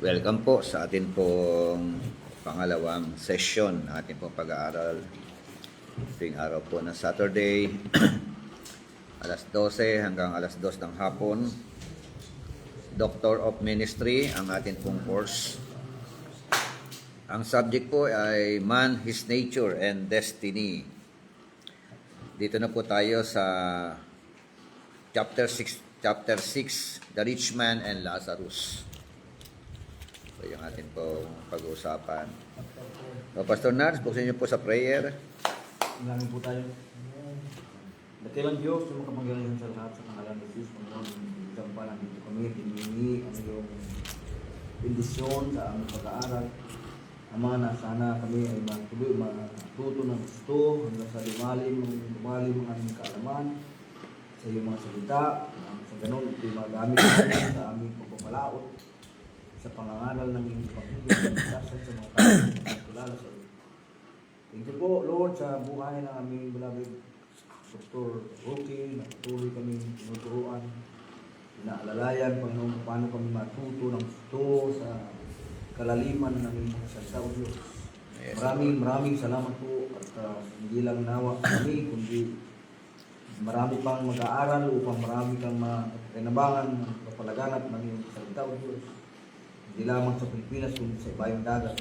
Welcome po sa atin pong pangalawang session ng ating pong pag-aaral. Tuwing araw po ng Saturday, alas 12 hanggang alas 2 ng hapon. Doctor of Ministry ang ating pong course. Ang subject po ay Man, His Nature and Destiny. Dito na po tayo sa chapter 6, The Rich Man and Lazarus. So, yung ating pong pag-uusapan. So, Pastor Nars, buksan niyo po sa prayer. Maraming po tayo. Dakilang Diyos, yung makapangyarihan sa lahat sa pangalan ng Jesus, Panginoon, isang pa nandito kami, tinini ang iyong bendisyon sa aming pag-aaral. Ama na sana kami ay matuto ng gusto hanggang sa lumalim ang aming kaalaman sa iyong mga salita. Sa ganun, ito'y magamit namin sa aming pagpapalaot sa pangangaral ng iyong pagpapagod sa mga kaalaman tulala sa iyo. Thank you po, Lord, sa buhay ng aming beloved Dr. Rocky, na patuloy kami tinuturuan, inaalalayan, Panginoon, paano kami matuto ng gusto sa kalaliman ng iyong salita o Diyos. Yes, Maraming salamat po at hindi lang nawa kami, kundi marami pang mag-aaral upang marami kang makinabangan ng kapalaganap ng iyong salita o Diyos. Hindi lamang sa Pilipinas, kundi sa ibayong dagat.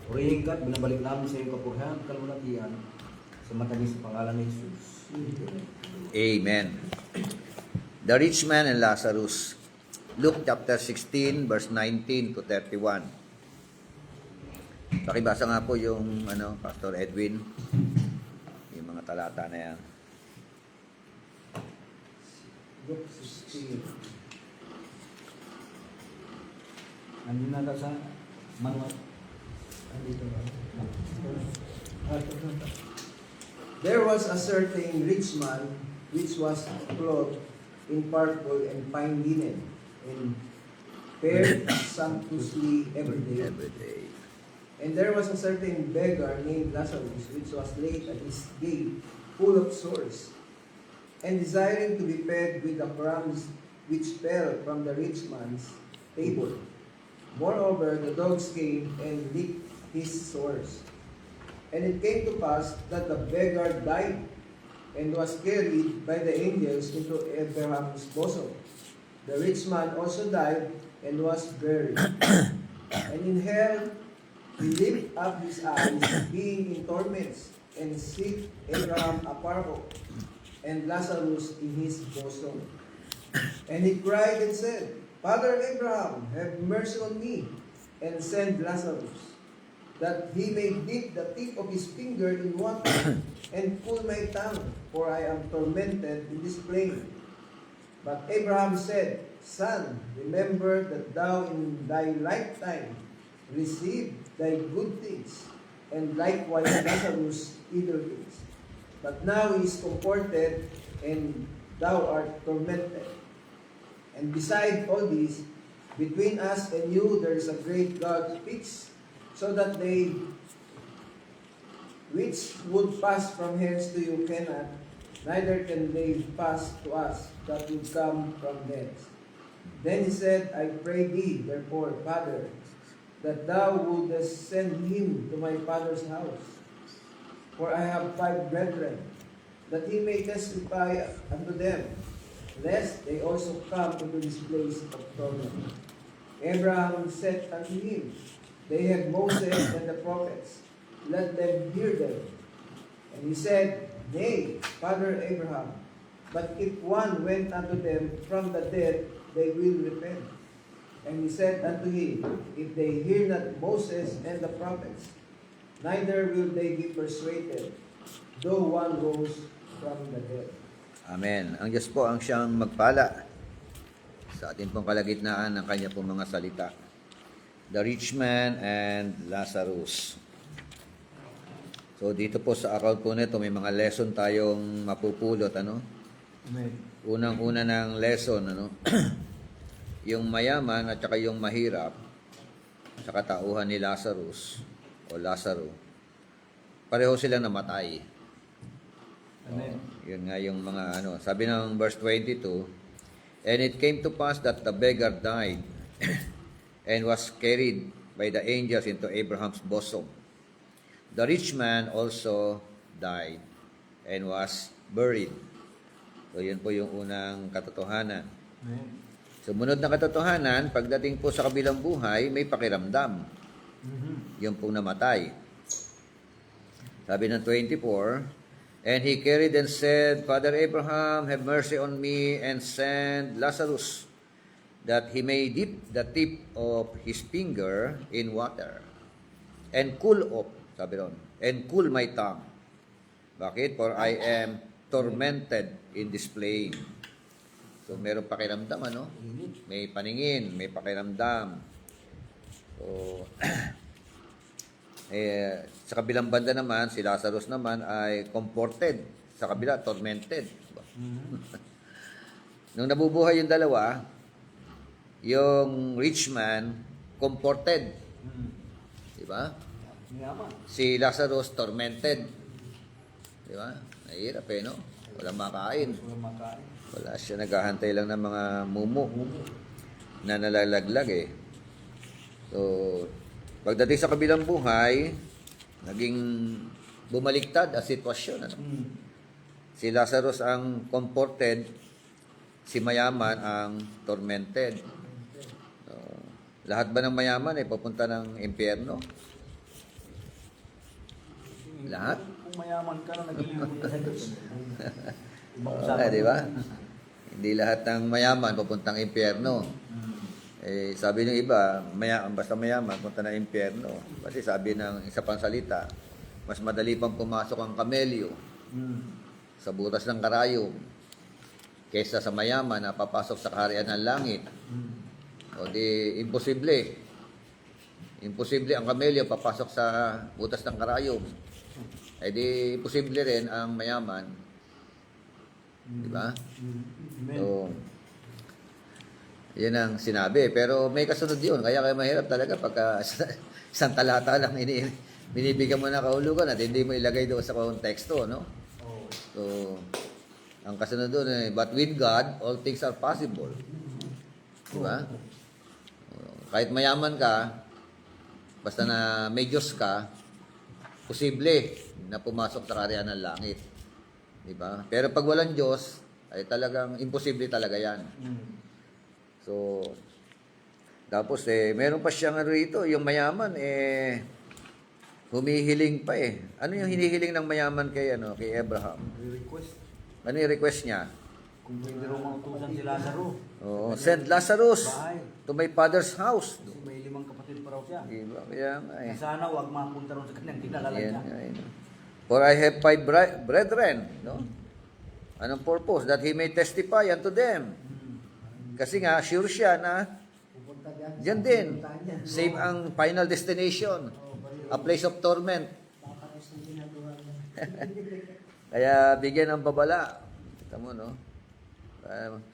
Purihin ka at binabalik namin sa iyong kapurihan at kalulatian sa matamis sa pangalan ni Jesus. Amen. The Rich Man and Lazarus. Luke chapter 16, verse 19 to 31. Pakibasa nga po yung Pastor Edwin, yung mga talata na yan. Luke 16. Andun na ka sa manual. There was a certain rich man which was clothed in purple and fine linen, and fared sumptuously every day. Every day. And there was a certain beggar named Lazarus, which was laid at his gate, full of sores, and desiring to be fed with the crumbs which fell from the rich man's table. Moreover, the dogs came and licked his sores. And it came to pass that the beggar died, and was carried by the angels into Abraham's bosom. The rich man also died, and was buried. And in hell he lifted up his eyes, being in torments, and seeth Abraham afar off, and Lazarus in his bosom. And he cried and said, Father Abraham, have mercy on me, and send Lazarus, that he may dip the tip of his finger in water, and cool my tongue, for I am tormented in this flame. But Abraham said, Son, remember that thou in thy lifetime received thy good things, and likewise Lazarus evil things. But now he is comforted, and thou art tormented. And beside all this, between us and you there is a great gulf fixed, so that they which would pass from hence to you cannot, neither can they pass to us that would come from thence. Then he said, I pray thee, therefore, Father, that thou wouldest send him to my father's house. For I have 5 brethren, that he may testify unto them, lest they also come into this place of torment. Abraham said unto him, They have Moses and the prophets, let them hear them. And he said, Nay, Father Abraham, but if one went unto them from the dead, they will repent. And he said unto him, If they hear not Moses and the prophets, neither will they be persuaded, though one rose from the dead. Amen. Ang Diyos po ang siyang magpala sa ating pong kalagitnaan ng kanya pong mga salita. The Rich Man and Lazarus. So dito po sa araw po nito may mga lesson tayong mapupulot, Amen. Unang-una ng lesson, yung mayaman at saka yung mahirap sa katauhan ni Lazarus o Lazaro, pareho silang namatay. Amen. Yun nga yung mga sabi ng verse 22, And it came to pass that the beggar died, and was carried by the angels into Abraham's bosom. The rich man also died and was buried. So, yun po yung unang katotohanan. Amen. Sumunod na katotohanan, pagdating po sa kabilang buhay, may pakiramdam. Yung pong namatay. Sabi ng 24, and he carried and said, Father Abraham, have mercy on me and send Lazarus, that he may dip the tip of his finger in water and cool off, sabi ron, and cool my tongue. Bakit? For I am tormented in this flame. So, meron pakiramdam, ano? May paningin, may pakiramdam. So, sa kabilang banda naman, si Lazarus naman ay comforted. Sa kabila, tormented. Nung nabubuhay yung dalawa, yung rich man, comforted. Diba? Si Lazarus, tormented. Diba? Nahirap no? Walang makain. Wala siya, naghahantay lang ng mga mumu na nalalaglag So, pagdating sa kabilang buhay, naging bumaliktad ang sitwasyon. Ano? Si Lazarus ang comforted, si mayaman ang tormented. So, lahat ba ng mayaman ay papunta ng impyerno? Lahat? Kung mayaman ka na, naging pupunta sa Diyos. Di ba? Hindi lahat ng mayaman papuntang impyerno. Sabi ng iba, basta mayaman, punta na impyerno. Kasi sabi ng isa pang salita, mas madali pang pumasok ang kamelyo sa butas ng karayom kaysa sa mayaman na papasok sa kaharian ng langit. O di, imposible. Imposible ang kamelyo papasok sa butas ng karayom. Di, imposible rin ang mayaman. Diba? So, yan ang sinabi. Pero may kasunod yun. Kaya mahirap talaga pagka isang talata lang binibigyan mo na kahulugan at hindi mo ilagay doon sa konteksto, no? So, ang kasunod doon but with God, all things are possible. Diba? Kahit mayaman ka, basta na may Diyos ka, posible na pumasok sa kaharian ng langit. Diba? Pero pag walang Diyos, ay talagang imposible talaga yan. So, tapos meron pa siyang rito, yung mayaman, humihiling pa Ano yung hinihiling ng mayaman kay Abraham? Request. Ano yung request niya? Kung pwede rin mautusan si Lazaro. Oo, send Lazarus to my father's house. Kasi may 5 kapatid pa raw siya. Diba? Kaya nga Sana wag mapunta rin sa kanyang kinalalan Yan, niya. For I have 5 brethren, no? Anong purpose? That he may testify unto them. Kasi nga, sure siya na diyan din. Save ang final destination. A place of torment. Kaya bigyan ng babala. Kita mo, no?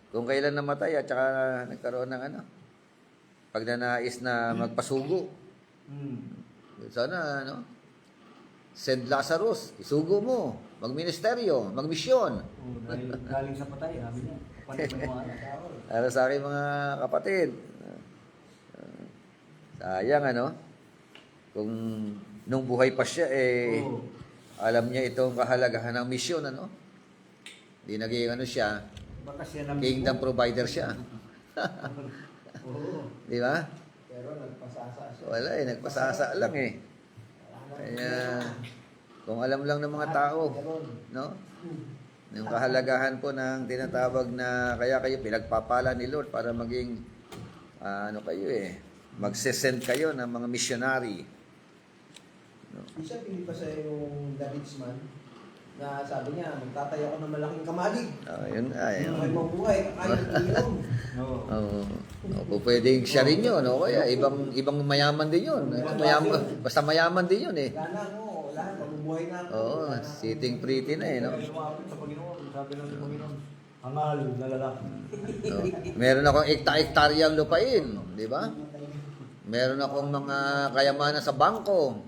Kung kailan namatay at saka nagkaroon ng pag nanais na magpasugo. Sana, send Lazarus, isugo mo, magministeryo, magmisyon. Dahil galing sa patay, sabi niya. Para sa aking mga kapatid. Sayang, kung nung buhay pa siya, alam niya itong kahalagahan ng misyon, Hindi naging siya, Baka siya na kingdom provider siya. Di ba? Pero nagpasasa siya. Wala nagpasasa lang Kaya, kung alam lang ng mga tao, no? Yung kahalagahan po ng tinatawag na, kaya kayo pinagpapala ni Lord para maging, kayo magsesend kayo ng mga missionary. No? Isa pili pa sa yung the rich man na sabi niya, magtatayo ako ng malaking kamalig. Yun nga Ay mabuhay, kakain ilong. Kung pwedeng siya rin yun, kaya ibang mayaman din yun. Basta mayaman din yun Wala wala, mabubuhay na ako. Oo, sitting pretty na no? lumapit sa Panginoon. Sabi ng Panginoon, hangal na lalaki. Meron akong ekta-ektaryang lupain, di ba? Meron akong mga kayamanan sa bangko.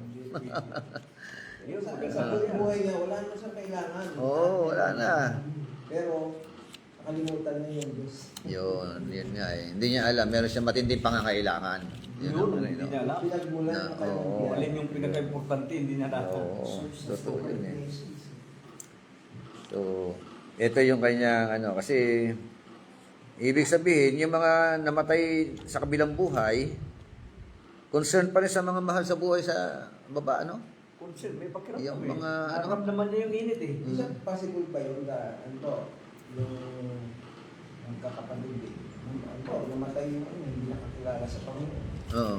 Sa buhay niya, wala naman siyang kailangan. Oo, wala na. Pero, nakalimutan niya yung Diyos. Yun nga Hindi niya alam, meron siyang matinding pangangailangan. Yun Yun, ang hindi niya alam. Pinagmulan Na, ng kanyang oo. biyahe. Alin yung pinaka-importante, hindi niya alam. Oo, totoo yun eh. So, ito yung kanyang kasi ibig sabihin, yung mga namatay sa kabilang buhay, concerned pa rin sa mga mahal sa buhay sa baba, ano? Concern, may pakiramdam Yung eh. mga, Naramdaman niya yung init eh. Hindi siya possible ba yun na, yung magkakapatid eh. Namatay yung hindi nakakilala sa Panginoon. Oo.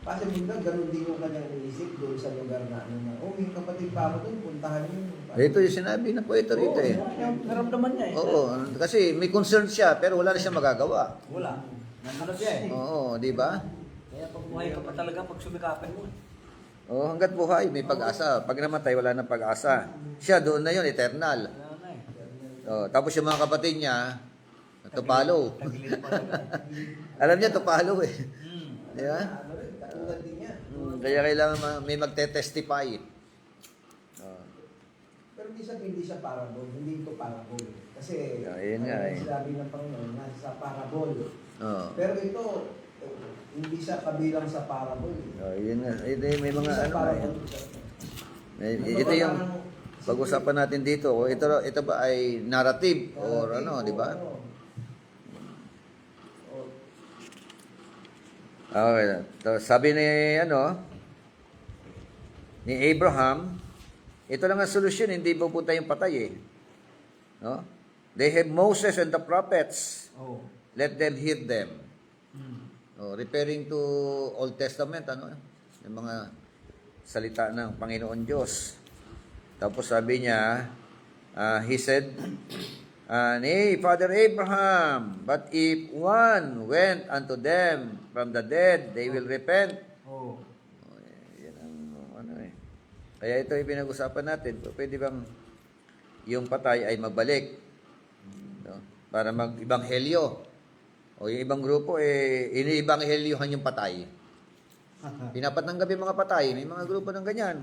Possible ba, ganun din yung kanyang inisip doon sa lugar na, may kapatid pa ako doon, puntahan yun. Ito yung sinabi na po ito rito eh. Naramdaman niya eh. Oo, kasi may concern siya, pero wala na siya magagawa. Wala. Nandun siya eh. Oo, di ba? Kaya pag buhay ka pa talaga pag sumikapin mo. Oo, hanggat buhay, may pag-asa. Pag namatay, wala nang pag-asa. Siya doon na yun, eternal. Wala na eh. Oh, tapos yung mga kapatid niya, tupalo. Tagilid pa talaga. Alam niya, tupalo eh. Hmm. Di ba? Katulad din niya. Kaya kailangan may magte-testify. Oh. Pero hindi siya parable, hindi ito parable. Kasi, Yun nga eh. sinabi ng Panginoon, nasa sa parable. Oh. Pero ito, hindi siya kabilang sa parable. Oh, yun nga. Ito, may mga Hindi siya ano parable. ito yung pag-usapan natin dito. Ito ba ay narrative or ano, di ba? Okay. So, sabi ni ni Abraham, ito lang ang solusyon, hindi pupunta yung patay eh. No? They have Moses and the prophets. Oh. Let them hear them. Hmm. Referring to Old Testament, yung mga salita ng Panginoon Diyos. Tapos sabi niya, he said, Nay, Father Abraham, but if one went unto them from the dead, they will repent. Oh. Yan ang Kaya ito yung pinag-usapan natin. Pwede bang yung patay ay magbalik? No? Para mag-ibanghelyo. O yung ibang grupo, iniibanghelyohan yung patay. Pinapatanggap yung mga patay. May mga grupo ng ganyan.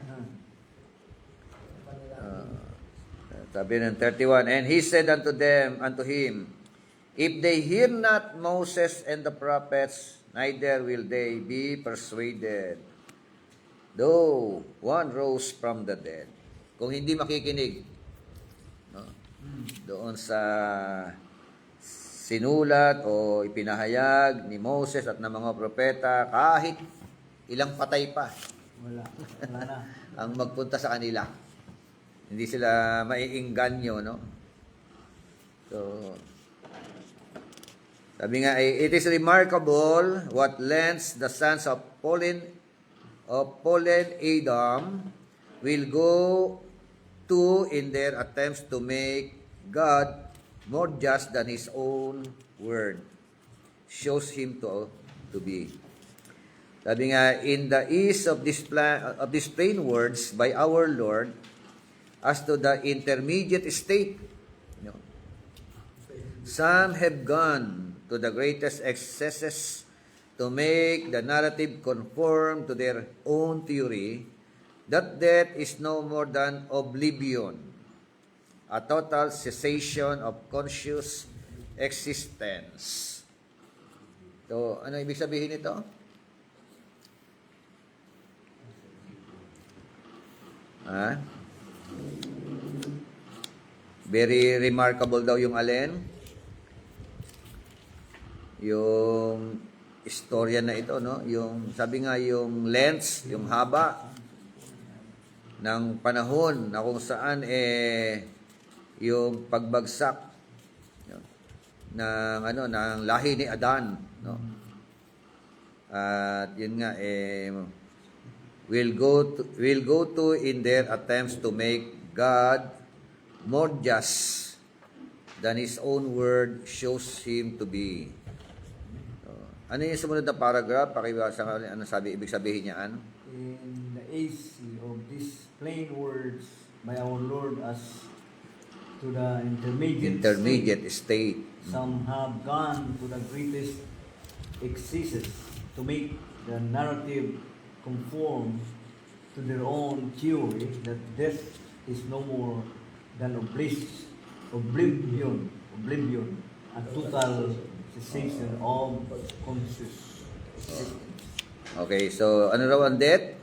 Sabi ng 31, and he said unto him, if they hear not Moses and the prophets, neither will they be persuaded, though one rose from the dead. Kung hindi makikinig, no, doon sa sinulat o ipinahayag ni Moses at ng mga propeta, kahit ilang patay pa Wala. Wala na. ang magpunta sa kanila. Hindi sila maiingganyo, no? So, sabi nga, it is remarkable what lengths the sons of Pollen Adam will go to in their attempts to make God more just than His own word shows Him to be. Sabi nga, in the ease of these plain words by our Lord, as to the intermediate state, some have gone to the greatest excesses to make the narrative conform to their own theory that death is no more than oblivion, a total cessation of conscious existence. So, ano ibig sabihin nito? Very remarkable daw yung alin. Yung istorya na ito, no? Yung sabi nga yung lengths, yung haba ng panahon na kung saan yung pagbagsak ng ng lahi ni Adan, no? At yun nga will go to in their attempts to make God more just than His own word shows Him to be. Ano yung sumunod na paragraph? Pakibasa nga, ano ibig sabihin niya? In the AC of these plain words by our Lord as to the intermediate state. some have gone to the greatest excesses to make the narrative conform to their own theory that death is no more than oblivion, a total cessation of conscious existence. Okay, so ano raw ang death?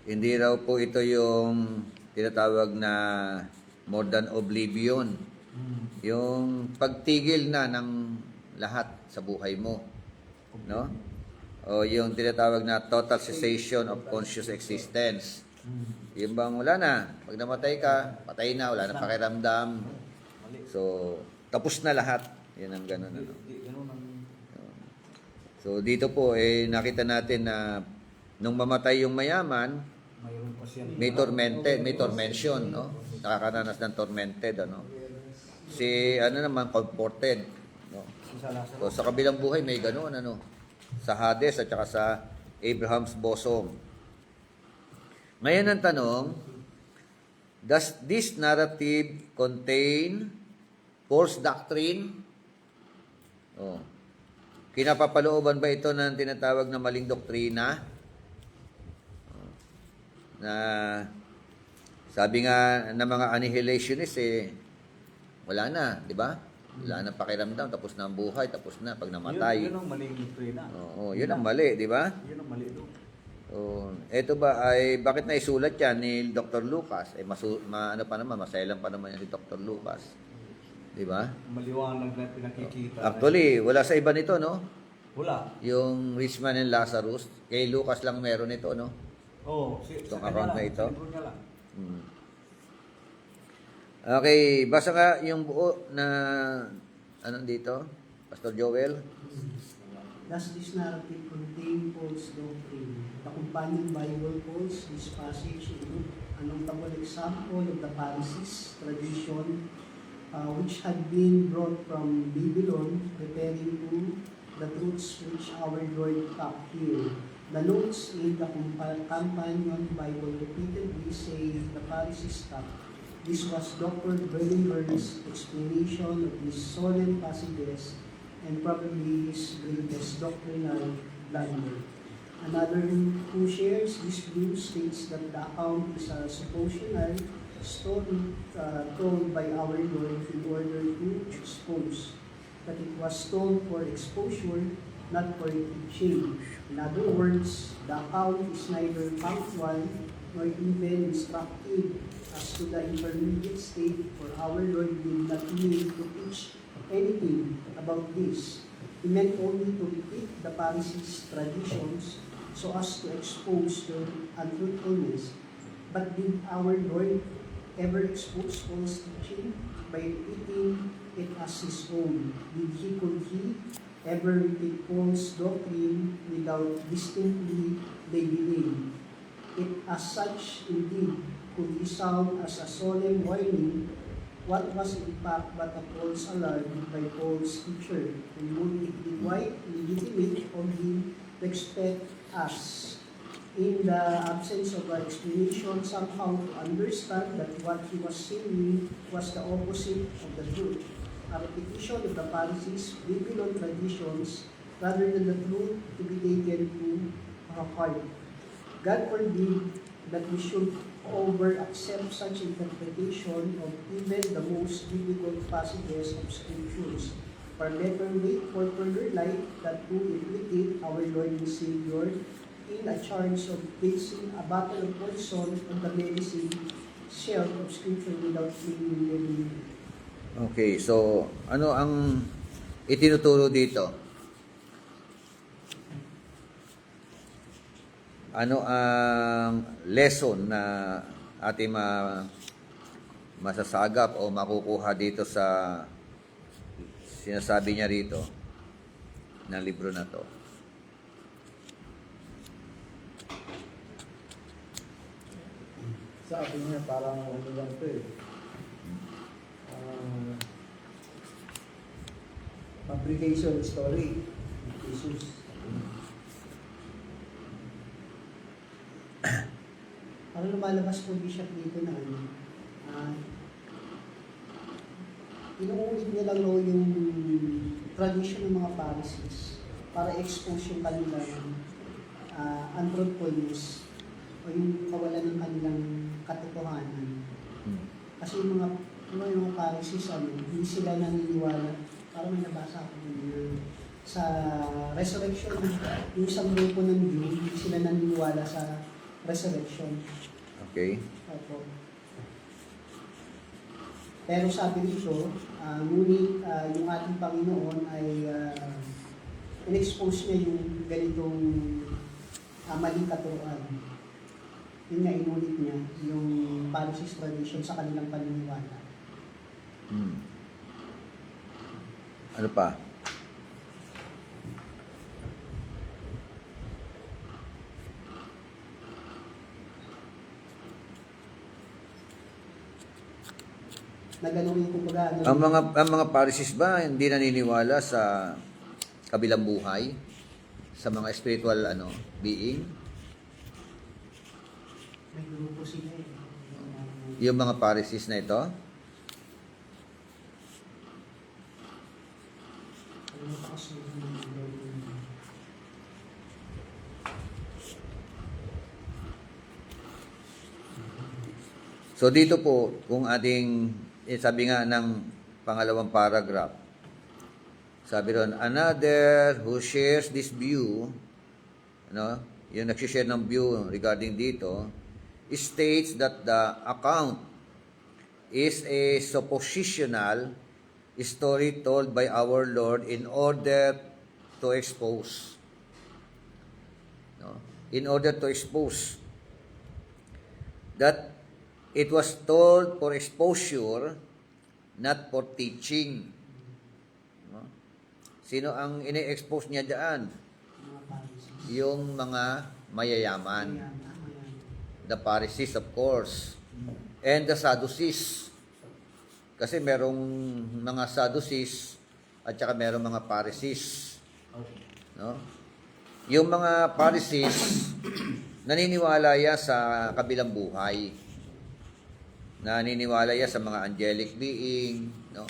Hindi raw po ito yung tinatawag na more than oblivion. Yung pagtigil na ng lahat sa buhay mo. No? O yung tinatawag na total cessation of conscious existence. Yung bang wala na. Pag namatay ka, patay na, wala na pakiramdam. Mali. So, tapos na lahat. Yan ang ganun. Ano. Ganun ang... So, dito po, nakita natin na nung mamatay yung mayaman, Mayroon pa siya. may tormented, may tormention, no? Nakakaranas ng tormented, ano? Si, naman, comforted, no? Isa Lazaro. So, sa kabilang buhay, may ganoon, ano? Sa Hades at saka sa Abraham's bosom. Ngayon ang tanong, does this narrative contain false doctrine? Oh. Kinapapalooban ba ito ng tinatawag na maling doktrina? Na sabi nga ng mga annihilationists, wala na, di ba? Wala na pakiramdam, tapos na ang buhay, tapos na pag namatay. Yun ang maling doktrina. Oo, yun ang mali, di ba? Yun ang mali doon. So, eto ba ay bakit na isulat yan ni Dr. Lucas? Ano pa naman, masailan pa naman yan si Dr. Lucas. Di ba? Maliwanag na pinakikita. Actually, wala sa iba nito, no? Wala. Yung Rich Man and Lazarus, kay Lucas lang meron ito, no? Oo. Itong account na ito? Sa libro niya lang. Okay, basa nga yung buo na anong dito? Pastor Joel? Does this narrative contain false doctrine? The companion Bible calls this passage a notable example of the Pharisees' tradition, which had been brought from Babylon, preparing to the truths which our Lord taught here. The notes in the companion Bible repeatedly say the Pharisees taught. This was Dr. Berlinger's explanation of these solemn passages and probably his greatest doctrinal blunder. Another who shares this view states that the account is a suppositional story told by our Lord in order to expose, that it was told for exposure, not for teaching. In other words, the account is neither punctual nor even instructive as to the intermediate state, for our Lord did not mean to teach anything about this. He meant only to repeat the Pharisees' traditions so as to expose their untruthfulness. But did our Lord ever expose false teaching by repeating it as his own? Could he ever repeat false doctrine without distinctly labeling it as such? Indeed, could he sound as a solemn warning? What was in fact but a false alarm by false teacher? And would it be quite legitimate for him to expect us, in the absence of an explanation, somehow to understand that what he was saying was the opposite of the truth? A repetition of the Pharisees' Babylon traditions rather than the truth to be taken to heart. God forbid that we should over-accept such interpretation of even the most difficult passages of Scriptures. For better wait for further light that to implicate our Lord and Savior in a charge of placing a bottle of poison on the medicine shelf of Scripture without claiming them. Okay, so ano ang itinuturo dito? Ano ang lesson na ating masasagap o makukuha dito sa sinasabi niya rito ng libro na to? Sabi niya parang ano lang to fabrication story. Jesus. Parang lumalabas po Bishop dito na inuulit niya lang yung tradition ng mga Pharisees para expose yung kanilang untruthfulness o yung kawalan ng kanilang katotohanan. Kasi yung mga Pharisees, hindi sila naniniwala. Parang may nabasa ako sa resurrection, yung isang grupo ng Jew, hindi sila naniniwala sa resurrection. Okay. Opo. Pero sabi dito, ngunit yung ating Panginoon ay in-expose niya yung ganitong maling katuruan. Yun nga, inulit niya yung Pharisees tradition sa kanilang paniniwala. Ano pa? Na ganun yung kumbaga, Ang mga Pharisees ba hindi naniniwala sa kabilang buhay? Sa mga spiritual being? may grupo sila eh. Yung mga Pharisees na ito? Ano pa kasi yung So dito po, kung ating, sabi nga ng pangalawang paragraph, sabi ron, another who shares this view, yung nagsishare ng view regarding dito, states that the account is a suppositional story told by our Lord in order to expose. In order to expose that it was told for exposure, not for teaching. Sino ang ini-expose niya dyan? mga Pharisees. Yung mga mayayaman. Ayan. The Pharisees, of course. And the Sadducees. Kasi merong mga Sadducees at saka merong mga Pharisees. No? Yung mga Pharisees, naniniwala yan sa kabilang buhay. Naniniwala yan sa mga angelic being. No?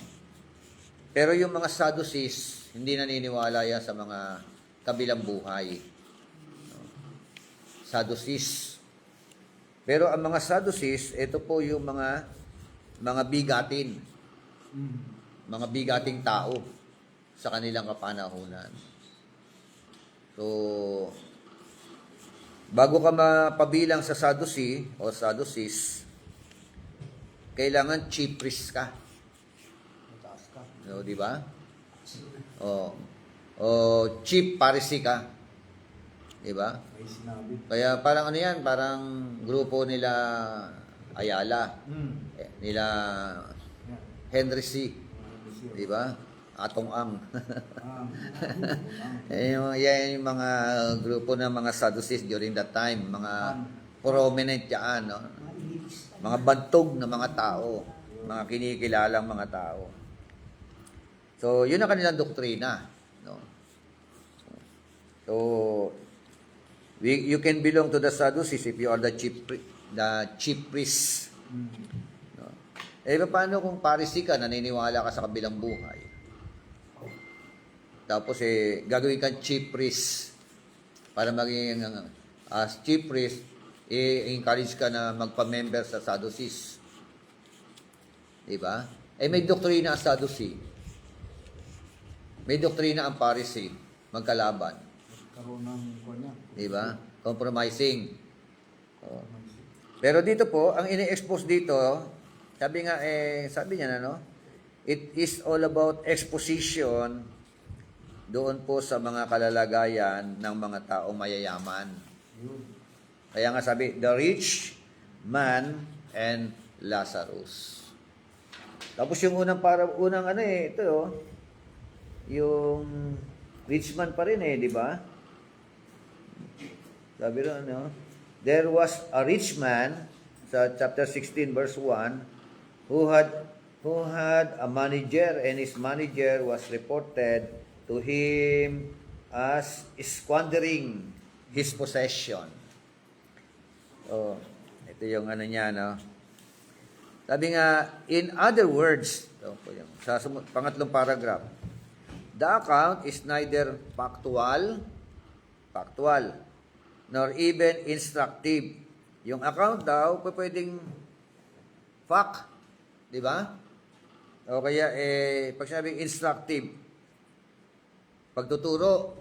Pero yung mga Sadducees, hindi naniniwala yan sa mga kabilang buhay. No? Sadducees. Pero ang mga Sadducees, ito po yung mga bigatin. Mga bigating tao sa kanilang kapanahunan. So, bago ka mapabilang sa Sadducee o Sadducees, kailangan chief priest ka. Mataas ka. No, di ba? O chief Pharisee ka. Di ba? May sinabi. Kaya parang ano yan, parang grupo nila Ayala, nila Yan. Henry C. Di ba? Atong Ang. Yan yung mga grupo ng mga Sadducees during that time. Mga prominent yan. No? Mga elitist. Mga bantog na mga tao. Mga kinikilalang mga tao. So, yun ang kanilang doktrina. No? So, you can belong to the Sadducees if you are the chief priest. No? Eh, paano kung Pharisee ka, naniniwala ka sa kabilang buhay? Tapos, gagawin kang chief priest. Para maging, as chief priest, encourage ka na magpa-member sa Sadducees. Diba? May doktrina ang Sadducee. May doktrina ang Pharisee. Magkalaban. Karoon ng kanya. Diba? Compromising. Oh. Pero dito po, ang ini-expose dito, sabi niya na, no? It is all about exposition doon po sa mga kalalagayan ng mga taong mayayaman. Yun. Kaya nga sabi, the rich man and Lazarus. Tapos yung unang ito, yung rich man pa rin di ba? Sabi rin, there was a rich man, sa chapter 16, verse 1, who had a manager, and his manager was reported to him as squandering his possession. Oh, ito yung niya, no? Sabi nga, in other words, sa pangatlong paragraph, the account is neither factual, nor even instructive. Yung account daw, pwedeng fact, di ba? O kaya, pag sinabing instructive, pagtuturo.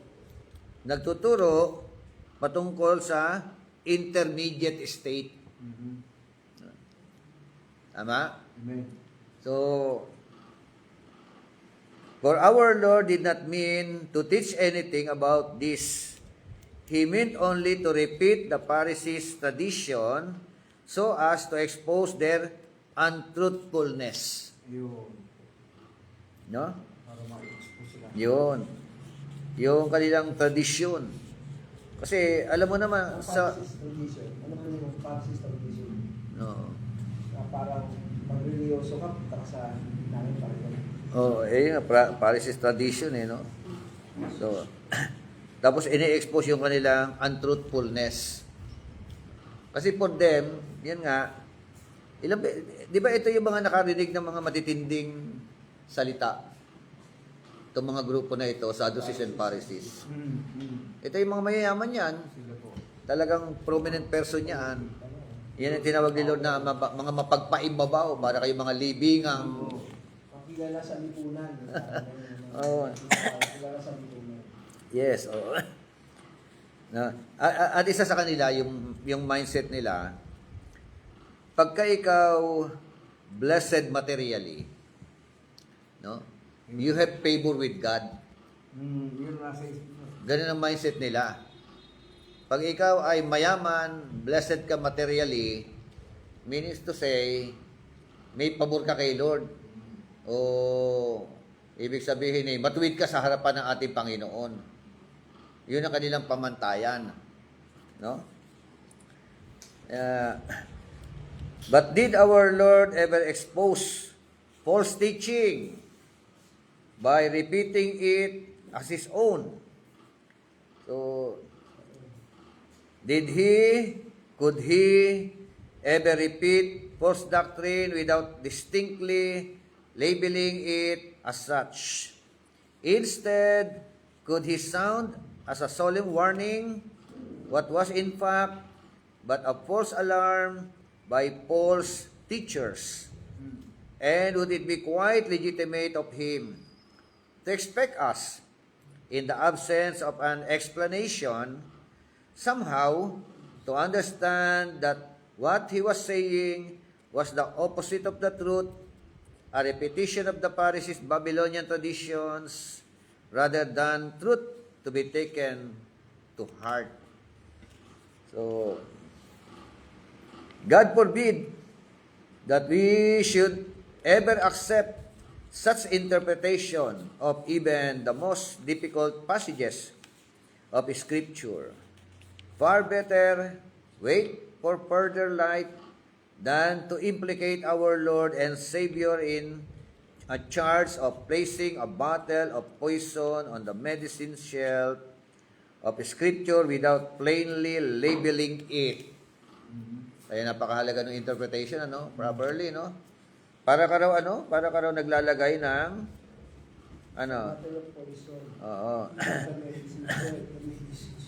Nagtuturo patungkol sa intermediate state. Tama? Amen. So, for our Lord did not mean to teach anything about this. He meant only to repeat the Pharisees' tradition so as to expose their untruthfulness. Yun. No? Para ma-expose sila. Yun. Yung kanilang tradisyon. Kasi alam mo naman sa Pharisees tradition. Ano po yung Pharisees tradition? no. Na parang magreliyoso ka, punta ka sa namin pa rin. Oh, Pharisees tradition no. So tapos ini-expose yung kanilang untruthfulness. Kasi for them, yan nga, di ba ito yung mga nakarinig ng mga matitinding salita? Itong mga grupo na ito, Sadducees and Pharisees. Ito yung mga mayayaman yan. Sila po. Talagang prominent person yan. Yan ang tinawag ni Lord na mga mapagpaimbabaw para kayo mga libingang. Makilala sa lipunan. Oo. Makilala sa lipunan. Yes, oo. Na, at isa sa kanila, yung mindset nila, pagka ikaw blessed materially, no? You have favor with God. Yun nasa isip mo. Ganun ang mindset nila. Pag ikaw ay mayaman, blessed ka materially, means to say, may pabor ka kay Lord. O ibig sabihin matuwid ka sa harapan ng ating Panginoon. Yun ang kanilang pamantayan. No? But did our Lord ever expose false teaching by repeating it as His own? So, could He ever repeat false doctrine without distinctly labeling it as such? Instead, could He sound as a solemn warning what was in fact but a false alarm by false teachers? And would it be quite legitimate of Him to expect us, in the absence of an explanation, somehow to understand that what He was saying was the opposite of the truth, a repetition of the Pharisees' Babylonian traditions, rather than truth to be taken to heart? So, God forbid that we should ever accept such interpretation of even the most difficult passages of Scripture. Far better wait for further light than to implicate our Lord and Savior in a charge of placing a bottle of poison on the medicine shelf of Scripture without plainly labeling it. Kaya napakahalaga ng interpretation, properly, Para ka raw naglalagay ng Battle of poison. Oo. The medicine,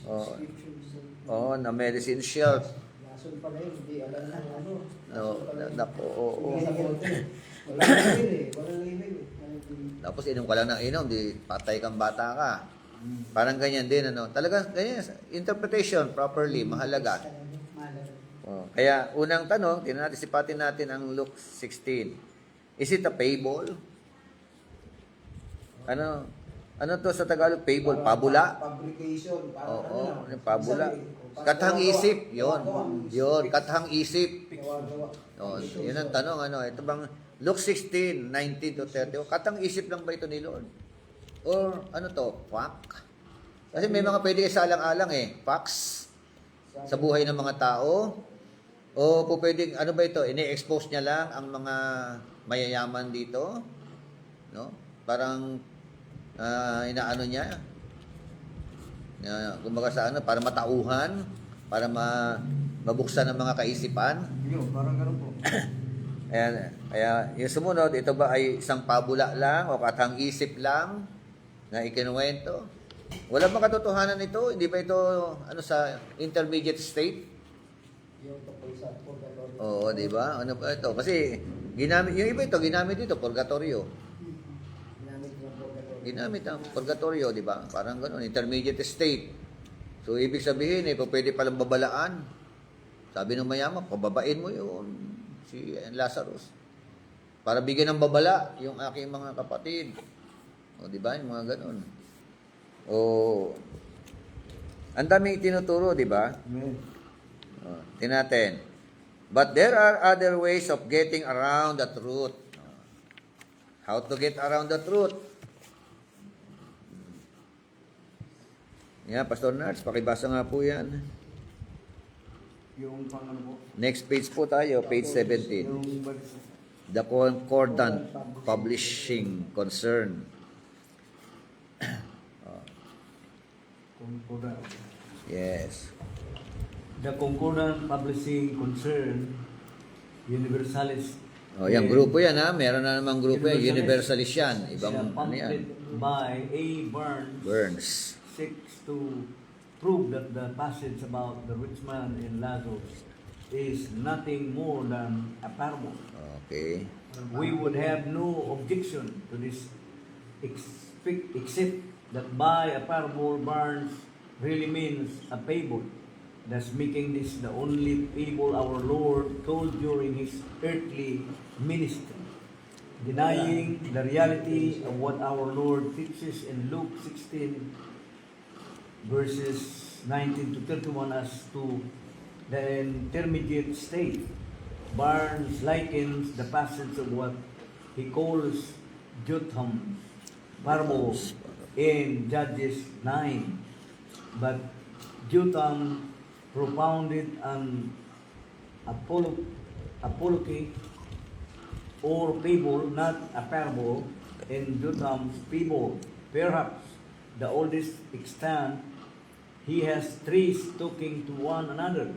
Oo. scriptures. Oo, na medicine shelf. Lason pala yun, hindi alam na ano. No, Lason pala yun. nako, oo. Sige sa bote. Walang label eh. Walang label eh. Tapos inom ka lang ng inom, di patay kang bata ka. Parang ganyan din, Talagang ganyan, interpretation properly, mahalaga. Oh, kaya unang tanong, sipatin natin ang Luke 16. Is it a fable? Ano to sa Tagalog? Fable, pabula? Fabrication. Parang Oo, ano lang. pabula. Sabi, Kathang gawa-gawa. isip, yon. Gawa-gawa. Yon, kathang isip. Gawa-gawa. Oh, yun ang tanong, Ito bang Luke 16, 19 to 30? Katang isip lang ba ito ni Lord? Or ano to? Fact? Kasi may mga pwede isalang-alang facts sa buhay ng mga tao. O po pwedeng, ano ba ito? Ini-expose niya lang ang mga mayayaman dito? No? Parang inaano niya? Kumbaga sa para matauhan, para mabuksan ang mga kaisipan. Yun, parang ganun po. Kaya yung sumunod, ito ba ay isang pabula lang o kathang isip lang na ikinuwento? Wala bang katotohanan ito? Hindi ba ito sa intermediate state? Yung tungkol sa purgatorio. Oo, di ba? Ano ba ito? Kasi yung iba ginamit dito, purgatorio. Ginamit ng purgatorio. Ginamit ang purgatorio, di ba? Parang gano'n, intermediate state. So, ibig sabihin, pwede palang babalaan. Sabi ng mayaman, pababain mo yun, si Lazarus. Para bigyan ng babala yung aking mga kapatid. O, di ba? Yung mga gano'n. O, ang daming tinuturo, di ba? Amen. O, tinatin. But there are other ways of getting around the truth. How to get around the truth? Yeah, Pastor Nards, pakibasa nga po yan. Yung pang ano po? Next page po tayo, page 17. Yung The Concordant Publishing Concern. concordant. Yes. The Concordant Publishing Concern, Universalis. O, yung grupo yan ha. Meron na namang grupo yan. Universalist yan. Ibang ano pamphlet yan. by A. Burns. Burns. Seeks to prove that the passage about the rich man in Lazarus is nothing more than a parable. Okay. We would have no objection to this except that by a parable Barnes really means a fable, thus making this the only fable our Lord told during his earthly ministry, denying the reality of what our Lord teaches in Luke 16 verses 19 to 31 as to the intermediate state. Barnes likens the passage of what he calls Jotham's parable in Judges 9. But Jotham propounded an apology or fable, not a parable, in Jotham's fable. Perhaps the oldest extant, he has trees talking to one another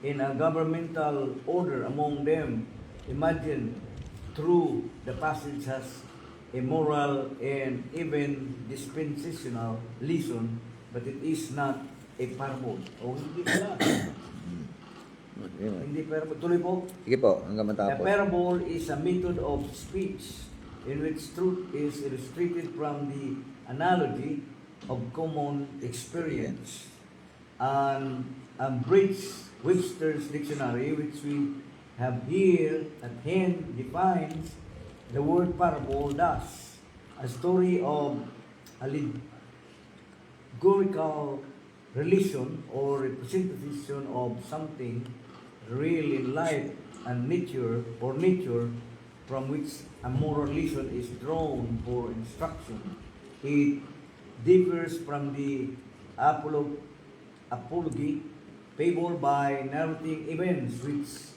in a governmental order among them. Imagine, through the passage has a moral and even dispensational lesson, but it is not a parable. O hindi pala. Hindi parable. Tuloy po. Sige po, hanggang A matapos. parable is a method of speech in which truth is illustrated from the analogy of common experience. And Webster's dictionary, which we have here at hand, defines the word parable thus: a story of allegorical relation or representation of something real in life and nature, or nature from which a moral lesson is drawn for instruction. It differs from the apology fable by narrating events which,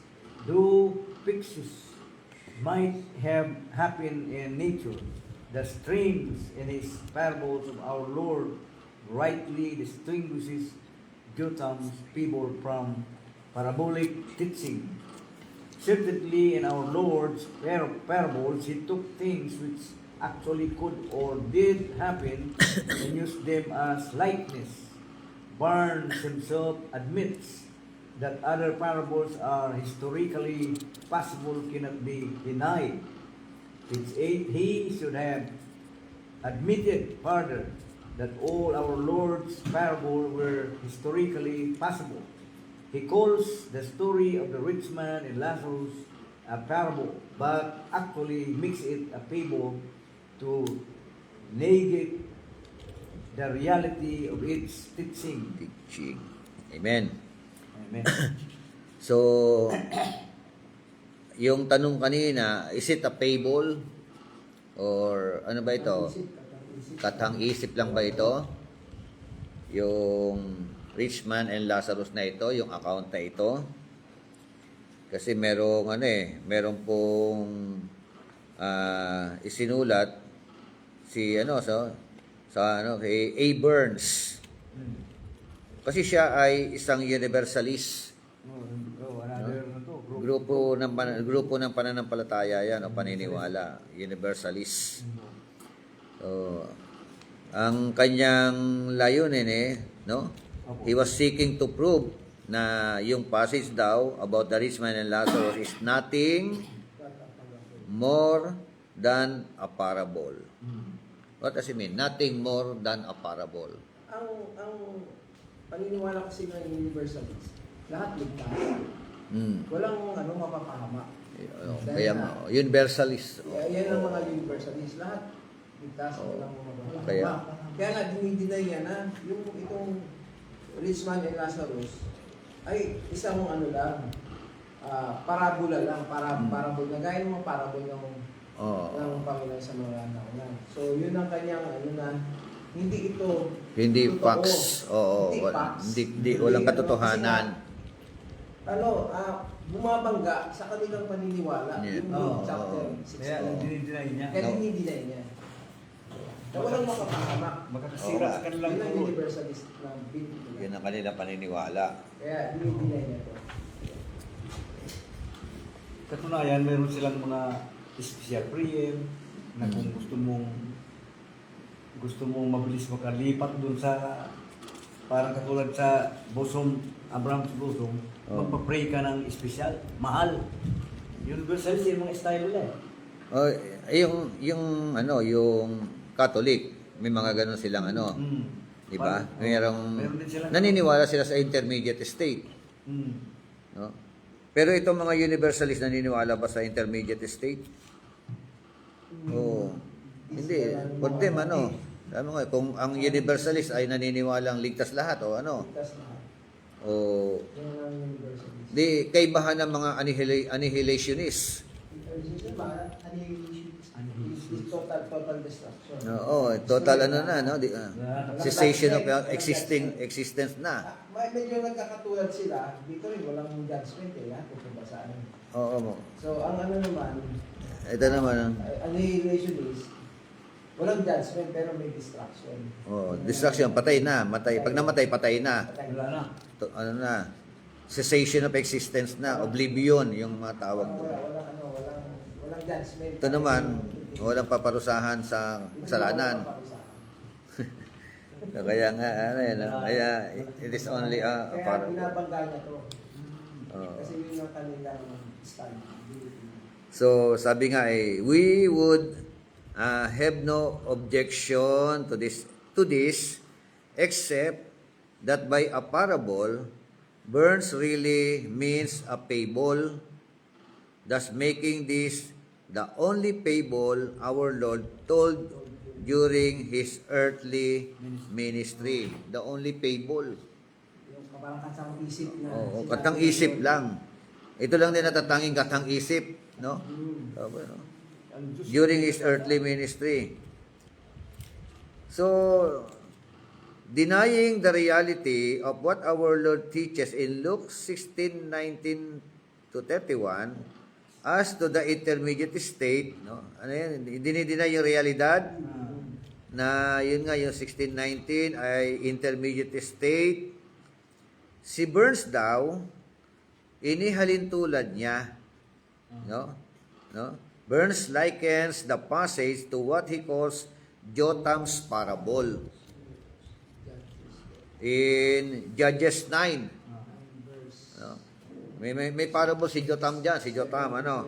though fictitious, might have happened in nature. The strength in his parables of our Lord rightly distinguishes Jotham's fable from parabolic teaching. Certainly in our Lord's parables, he took things which actually could or did happen and used them as likeness. Barnes himself admits that other parables are historically possible, cannot be denied. Page 8, he should have admitted further that all our Lord's parables were historically possible. He calls the story of the rich man and Lazarus a parable, but actually makes it a fable to negate the reality of its teaching. Teaching. Amen. Amen. So, yung tanong kanina, is it a fable? Or ano ba ito? Katang-isip lang ba ito? Yung rich man and Lazarus na ito, yung account na ito? Kasi merong pong isinulat si kay A. Burns. Kasi siya ay isang universalist. Grupo ng pananampalataya yan o paniniwala, universalist. So, ang kanyang layunin he was seeking to prove na yung passage daw about the rich man and Lazarus is nothing more than a parable. What does it mean? Nothing more than a parable. Ang paniniwala kasi ng universalist, lahat ligtas. Walang mapapahama. Kaya universalist. Yan ang mga universalist. Lahat ligtas, walang mapapahama. Kaya nga, dinidinay niya na itong rich man and Lazarus ay isang parabola lang, parabol na gaya ng mga parabol ng Panginoon sa mga nauna. So, yun ang kanyang hindi ito Hindi totoo. facts. Oo, Hindi facts. hindi walang katotohanan. Bumabangga sa kanilang paniniwala. Yeah. Yung Oo, chapter oo. 6. Kaya dinideny niya. Kaya dinidinay niya. Na walang makapahamak. Makakasira sa kanilang Yun ang turo. universalist na belief nila. Yun ang kanila paniniwala. Kaya dinidinay niya ito. Katunayan, meron silang mga special prayer na kung gusto mong mabilis makalipat dun sa parang katulad sa bosom, Abraham's bosom, magpa-pray ka ng special, mahal. Universal yung mga style nila Yung Catholic, may mga ganun silang di ba? Meron din sila. Naniniwala sila sa intermediate state, no? Pero itong mga universalist naniniwala ba sa intermediate state? Hindi. For them, sabi nga, kung ang universalist ay naniniwalang ligtas lahat, Ligtas na. Yun ang universalist. di kaibahan ng mga annihilationists. Is total destruction. Total cessation of existence na. Medyo nagkakatulad sila. Dito rin, walang judgment kung basaan. So, ang naman, Ito naman, annihilationist, walang judgment pero may destruction. destruction, patay na, Pag namatay, patay na. Wala na. Cessation of existence na, oblivion, yung mga tawag doon. Walang judgment. Ito naman, walang paparusahan sa kasalanan. Kaya nga, kaya it is only a Kaya parable. binabangga niya to. Kasi yun yung kanilang stand. So, sabi nga we would have no objection to this except that by a parable, Burns really means a fable, thus making this the only fable our Lord told during His earthly ministry. The only fable. Yung parang katang isip na. Katang isip lang. Ito lang din natatanging katang isip, no? During His earthly ministry. So, denying the reality of what our Lord teaches in Luke 16:19 to 31 as to the intermediate state, no? Ano yan? Dinideny yung realidad na yun nga yung 16:19 ay intermediate state. Si Burns daw inihalin tulad niya, no? Burns likens the passage to what he calls Jotham's parable in Judges 9. No? May parable si Jotham dyan. Si Jotham, ano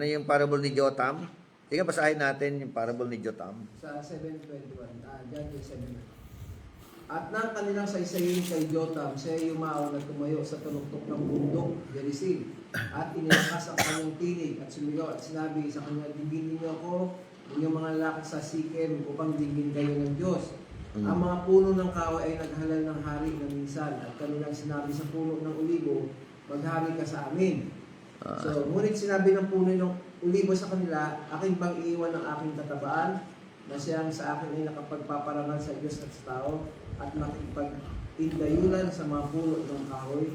yung parable ni Jotham? Sige, basahin natin yung parable ni Jotham. Sa 7:21, Judges 7. At nang kanilang saysayin kay Jotham, siya yumaon at tumayo sa tuluktok ng bundok, Gerizim, at inilakas ang kanyang tinig at sumigaw at sinabi sa kanya, digin niyo ako, inyong mga lalaki sa Sikem, upang digin kayo ng Diyos. Ang mga puno ng kahoy ay naghalal ng hari na minsan, at kanilang sinabi sa puno ng ulibo, maghari ka sa amin. So, ngunit sinabi ng puno ng ulibo sa kanila, akin bang iiwan ng aking katabaan, na siyang sa akin ay nakapagpaparangal sa Diyos at sa tao, at makipag-indayunan sa mga puno ng kahoy.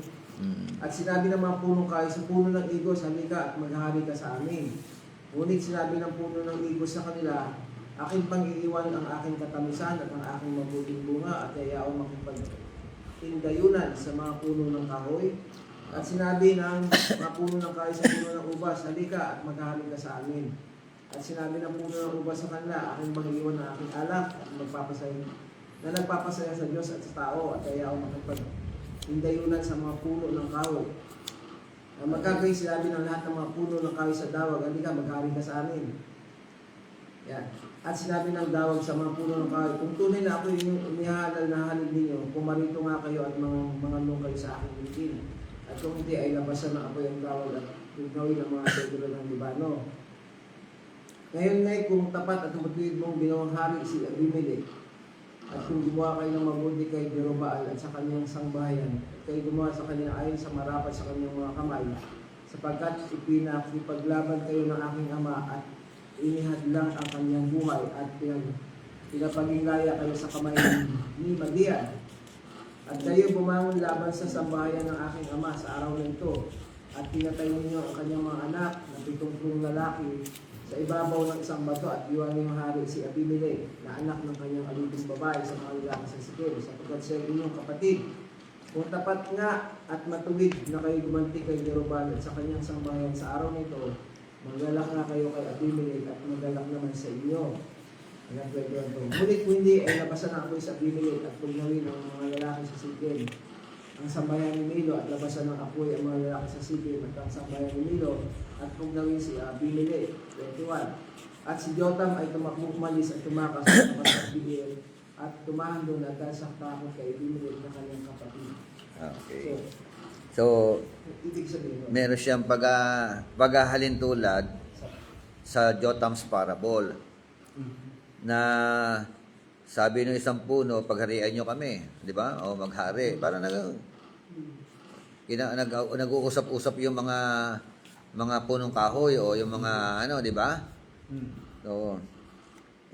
At sinabi ng mga punong kahoy sa puno ng igos, halika at maghari ka sa amin. Ngunit sinabi ng puno ng igos sa kanila, akin pang iiwan ang aking katamisan at ang aking mabuting bunga, at kaya ako makipag-indayunan sa mga puno ng kahoy. At sinabi ng mga puno ng kahoy sa puno ng ubas, halika at maghari ka sa amin. At sinabi ng puno ng ubas sa kanila, aking bang iiwan ang aking alak at nagpapasaya sa Diyos at sa tao, at kaya ako makipag-indayunan sa mga puno ng kahoy. Magkagayon sinabi ng lahat ng mga puno ng kahoy sa dawag, halika maghari ka sa amin. Yan. At sinabi ng dawag sa mga puno ng kahoy, kung tunay na ako yung inihalal na halin ninyo, pumarito nga kayo at mga kayo sa aking lingkin. At kung hindi ay labasan na apoy ang dawag at gawin ang mga seguro ng Libano. Ngayon ngay kung tapat at matuwid mong ginawang hari si Abimelech, at kung gumawa kayo ng mabuti kay Jerobaal at sa kanyang sangbahayan, at kayo gumawa sa kanya ayon sa marapat sa kanyang mga kamay, sapagkat ipinakipaglaban kayo ng aking ama at inihadlang ang kanyang buhay at pinapagingaya kayo sa kamay ni Madian. At kayo bumangon laban sa sambahayan ng aking ama sa araw na ito at pinatay ninyo ang kanyang mga anak na 70 lalaki sa ibabaw ng isang bato at iwan yung hari si Abimelech na anak ng kanyang aliping babae sa mga lalaki sa Sikem sapagkat siya ay inyong kapatid. Kung tapat nga at matuwid na kayo gumanti kay Jeroboam at sa kanyang sambahayan sa araw nito, maglalak na kayo kay Abimelech at maglalak naman sa inyo. Ngunit kung hindi ay labasan na ako sa Abimelech at pugnawin ang mga lalaki sa Sikem, ang sambahayan ni Milo at labasan ng apoy ang mga lalaki sa Sikem at ang sambahayan ni Milo at pugnawin si Abimelech. 21. At si Jotam ay umalis at tumakas sa Abimelech at tumahan doon at saktakot kay Abimelech na kanyang kapatid. Okay. So, Ibig sabihin, meron siyang paghahalintulad sa Jotam's parable na sabi ng isang puno, pagharian nyo kami, di ba? O maghari. Para nag-uusap-usap yung mga punong kahoy o yung mga ano, di ba? So,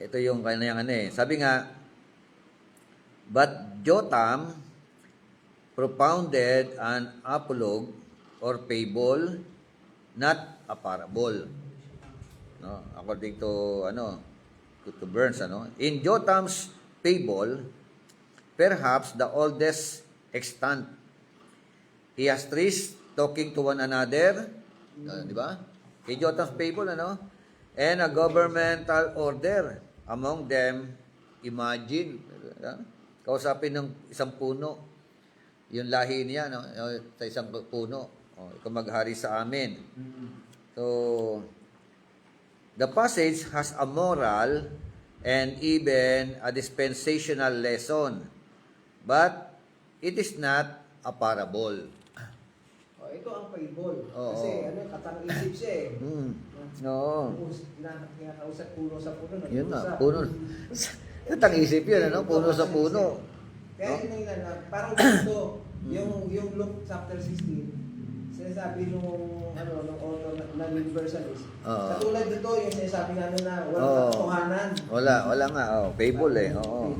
ito yung kanyang ano eh. Sabi nga, but Jotam propounded an apologue or fable, not a parable. No, according to to Burns, in Jotam's fable, perhaps the oldest extant, he has trees talking to one another, di ba? In Jotam's fable, and a governmental order among them. Imagine, kausapin ng isang puno, yung lahi niya, sa isang puno, ikaw maghari sa amin. So, the passage has a moral and even a dispensational lesson, but it is not a parable. Ito ang fable. Oo. Kasi katang-isip siya eh. Oo. Kinakausap puno sa puno. Yun na, puno. Katang-isip yun, puno sa puno. Kaya yun na, parang gusto, yung Luke chapter 16, sinasabi nung author na universalist. Katulad dito, yung sinasabi na walang katotohanan. Wala nga, fable eh. Oo.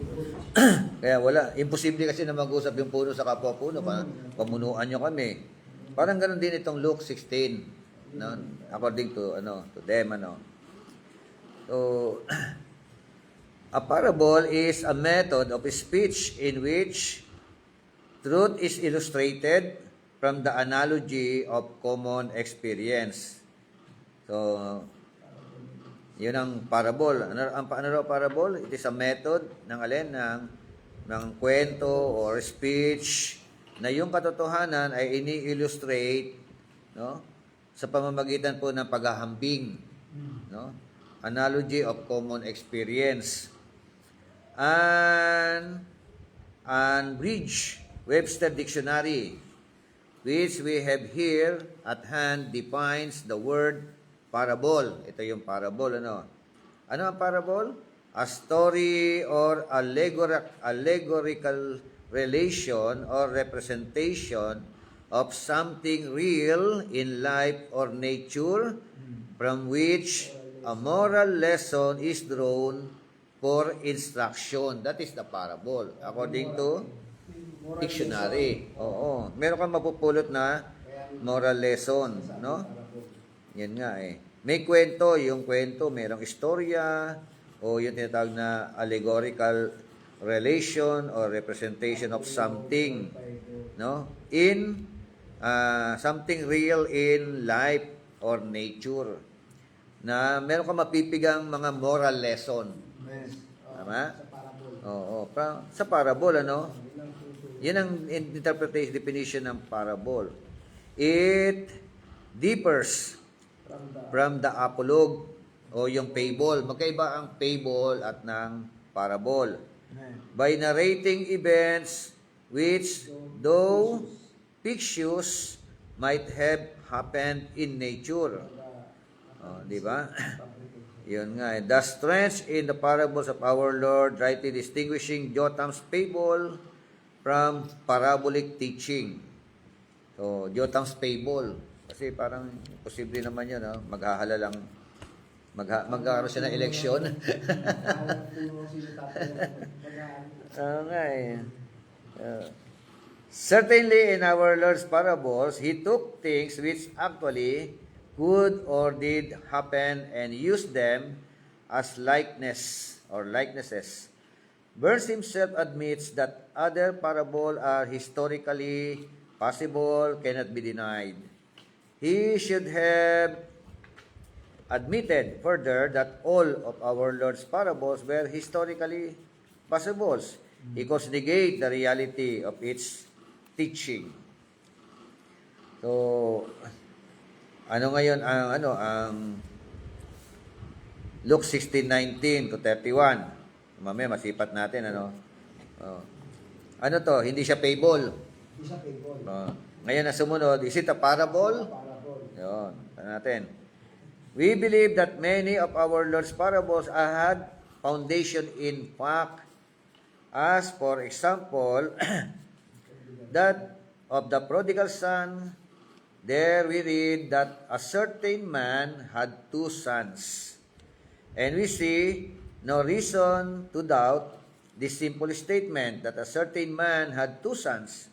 Kaya wala, imposible kasi na mag-usap yung puno sa kapwa puno, pamunuan nyo kami. Parang ganun din itong Luke 16, according to them, So, a parable is a method of speech in which truth is illustrated from the analogy of common experience. So, yun ang parable. Ano raw parable? It is a method ng kwento or speech na yung katotohanan ay ini-illustrate sa pamamagitan po ng paghahambing. Analogy of common experience. And Bridge Webster Dictionary, which we have here at hand, defines the word parable. Ito yung parable, Ano ang parable? A story or allegorical relation or representation of something real in life or nature from which a moral lesson is drawn for instruction. That is the parable, according to dictionary. Oo. Meron kang mapupulot na moral lesson, Yan nga eh. May kwento, yung kwento, merong istorya, o yung tinatawag na allegorical relation or representation of something, in something real in life or nature, na meron kang mapipigang mga moral lesson. Tama? Oo. Sa parable, Yan ang interpretation, definition ng parable. It differs from the apologue o yung fable. Magkaiba ang fable at ng parable. Amen. By narrating events which, though fictitious, might have happened in nature. Di ba? Yun nga. The strength in the parables of our Lord, rightly distinguishing Jotham's fable from parabolic teaching. So, Jotham's fable. Kasi parang posible naman yun, no? Maghahalalang magkakaroon siya ng eleksyon. Oo nga eh. Certainly in our Lord's parables, He took things which actually could or did happen and used them as likenesses. Burns himself admits that other parables are historically possible, cannot be denied. He should have admitted further that all of our Lord's parables were historically possible. He could negate the reality of its teaching. So, ano ngayon ang Luke 16:19 to 31. Mamaya masipat natin Oh. Ano to? Hindi siya fable. Isa fable. Ngayon na sumunod, is it a parable? Parable. Yun, tingnan natin. We believe that many of our Lord's parables had foundation in fact. As for example, that of the prodigal son, there we read that a certain man had 2 sons. And we see no reason to doubt this simple statement that a certain man had 2 sons,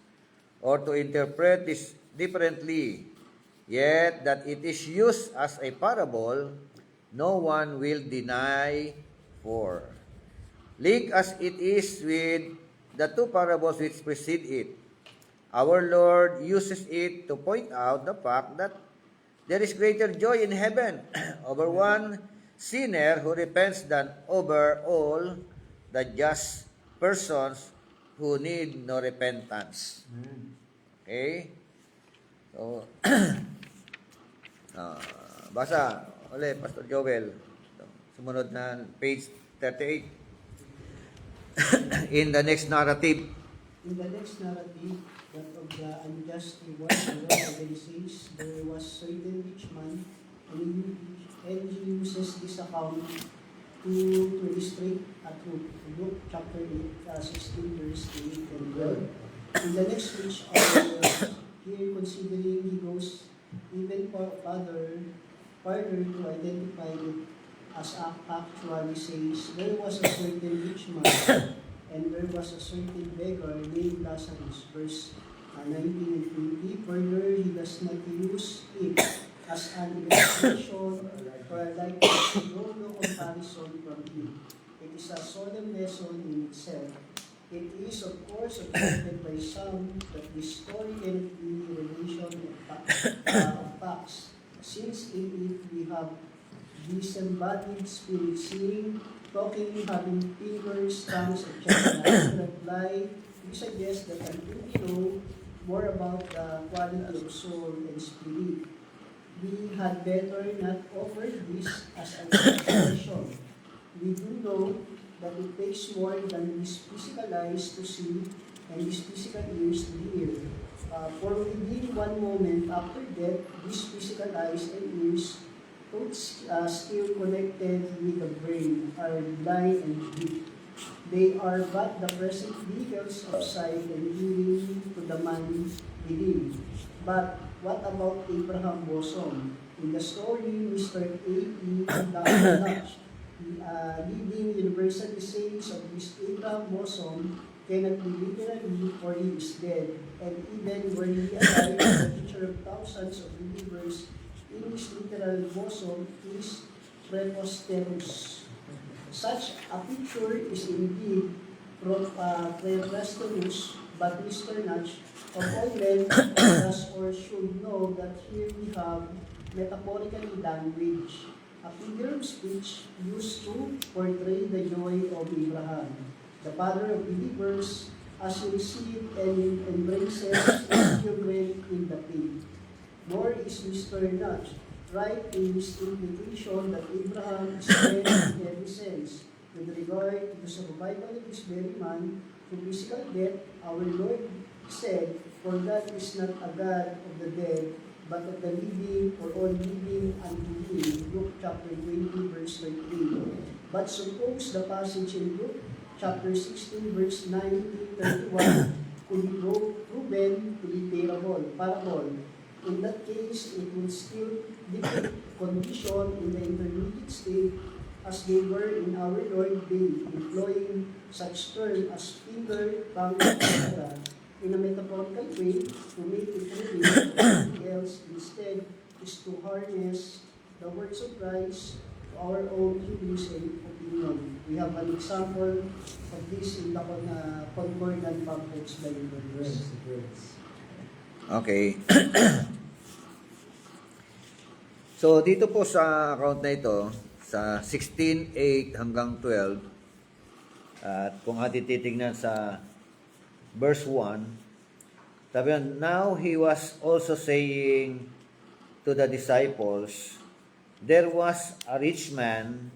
or to interpret this differently. Yet that it is used as a parable, no one will deny for. Linked as it is with the 2 parables which precede it, our Lord uses it to point out the fact that there is greater joy in heaven over one sinner who repents than over all the just persons who need no repentance. Okay? So, basa ulit, Pastor Joel. Sumunod na page 38. In the next narrative. In the next narrative, that of the unjust reward of the Pharisees, there was certain rich man, and he uses this account to illustrate a truth. Luke chapter 8, 16, verse 8 and 12. In the next which here considering he goes even further to identify it as actually says, there was a certain rich man and there was a certain beggar named Lazarus. Verse 19 and 20. Further, he does not use it as an illustration or a likeness, no comparison from him. It is a solemn lesson in itself. It is, of course, objected by some that this story cannot be a relation of facts, since in it we have disembodied spirit seeing, talking, having fingers, tongues, etc. In reply, we suggest that until we know more about the quality of soul and spirit, we had better not offer this as an illustration. We do know that it takes more than these physical eyes to see and these physical ears to hear. For within one moment after death, these physical eyes and ears, still connected with the brain, are blind and deaf. They are but the present vehicles of sight and hearing to the man within. But what about Abraham Bosom? In the story, Mr. A.E. Dutch, leading university says of this Abraham Bosom cannot be literally, for he is dead, and even were he alive, the teacher of thousands of believers in his literal bosom is preposterous. Such a picture is indeed preposterous, but Mr. Natch, of all men, does or should know that here we have metaphorical language, a figure of speech used to portray the joy of Abraham, the father of believers, as he received and embraces his children in the faith. Nor is Mr. Natch right in his implication that Abraham is dead in every sense. With regard to the survival of this very man from physical death, our Lord said, "For God is not a God of the dead, but of the living, or all living and believing." Luke chapter 20, verse 33. But suppose the passage in Luke chapter 16, verse 19-31 could be proven to be parable. In that case, it would still depict condition in the intermediate state as they were in our Lord day, employing such terms as finger, tongue, etc. in a metaphorical way to make it reveal something else instead is to harness the words of Christ to our own hubris and opinion. We have an example of this in the Concordant Pamphlets by University. Okay. So, dito po sa account na ito, sa 16:8 hanggang 12, at kung ating titignan sa verse 1, sabi yan, "Now he was also saying to the disciples, there was a rich man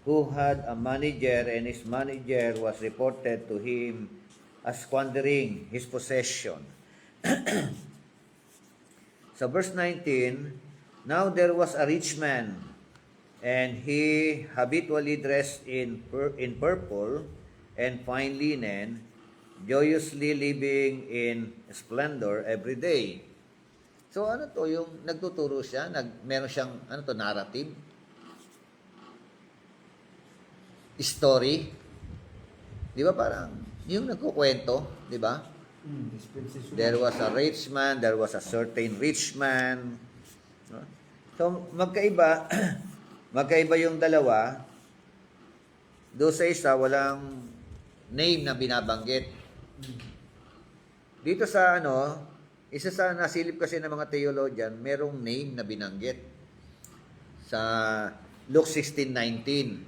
who had a manager, and his manager was reported to him as squandering his possession." Sa verse 19, "Now there was a rich man, and he habitually dressed in purple and fine linen, joyously living in splendor every day." So ano to, yung nagtuturo siya, meron siyang, ano to, narrative? Story? Di ba parang, yung nagkukwento, di ba? Dispensation. There was a rich man, there was a certain rich man. No? So, magkaiba, magkaiba yung dalawa. Doon sa isa, walang name na binabanggit. Dito sa isa sa nasilip kasi ng mga theologian, merong name na binanggit. Sa Luke 16:19.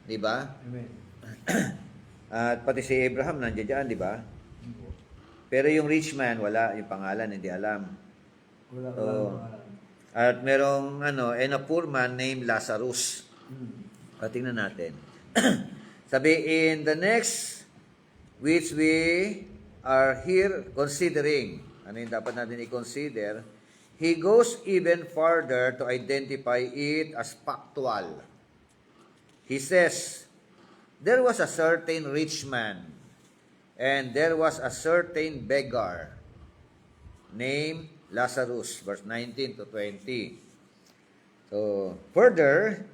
Di ba? Amen. At pati si Abraham nandiyan dyan, di ba? Pero yung rich man, wala. Yung pangalan, hindi alam. Wala So, pangalan. at merong, and a poor man named Lazarus. Tingnan natin. Sabi, in the next, which we are here considering, ano yung dapat natin i-consider, he goes even farther to identify it as factual. He says, there was a certain rich man, and there was a certain beggar named Lazarus, verse 19 to 20. So, further,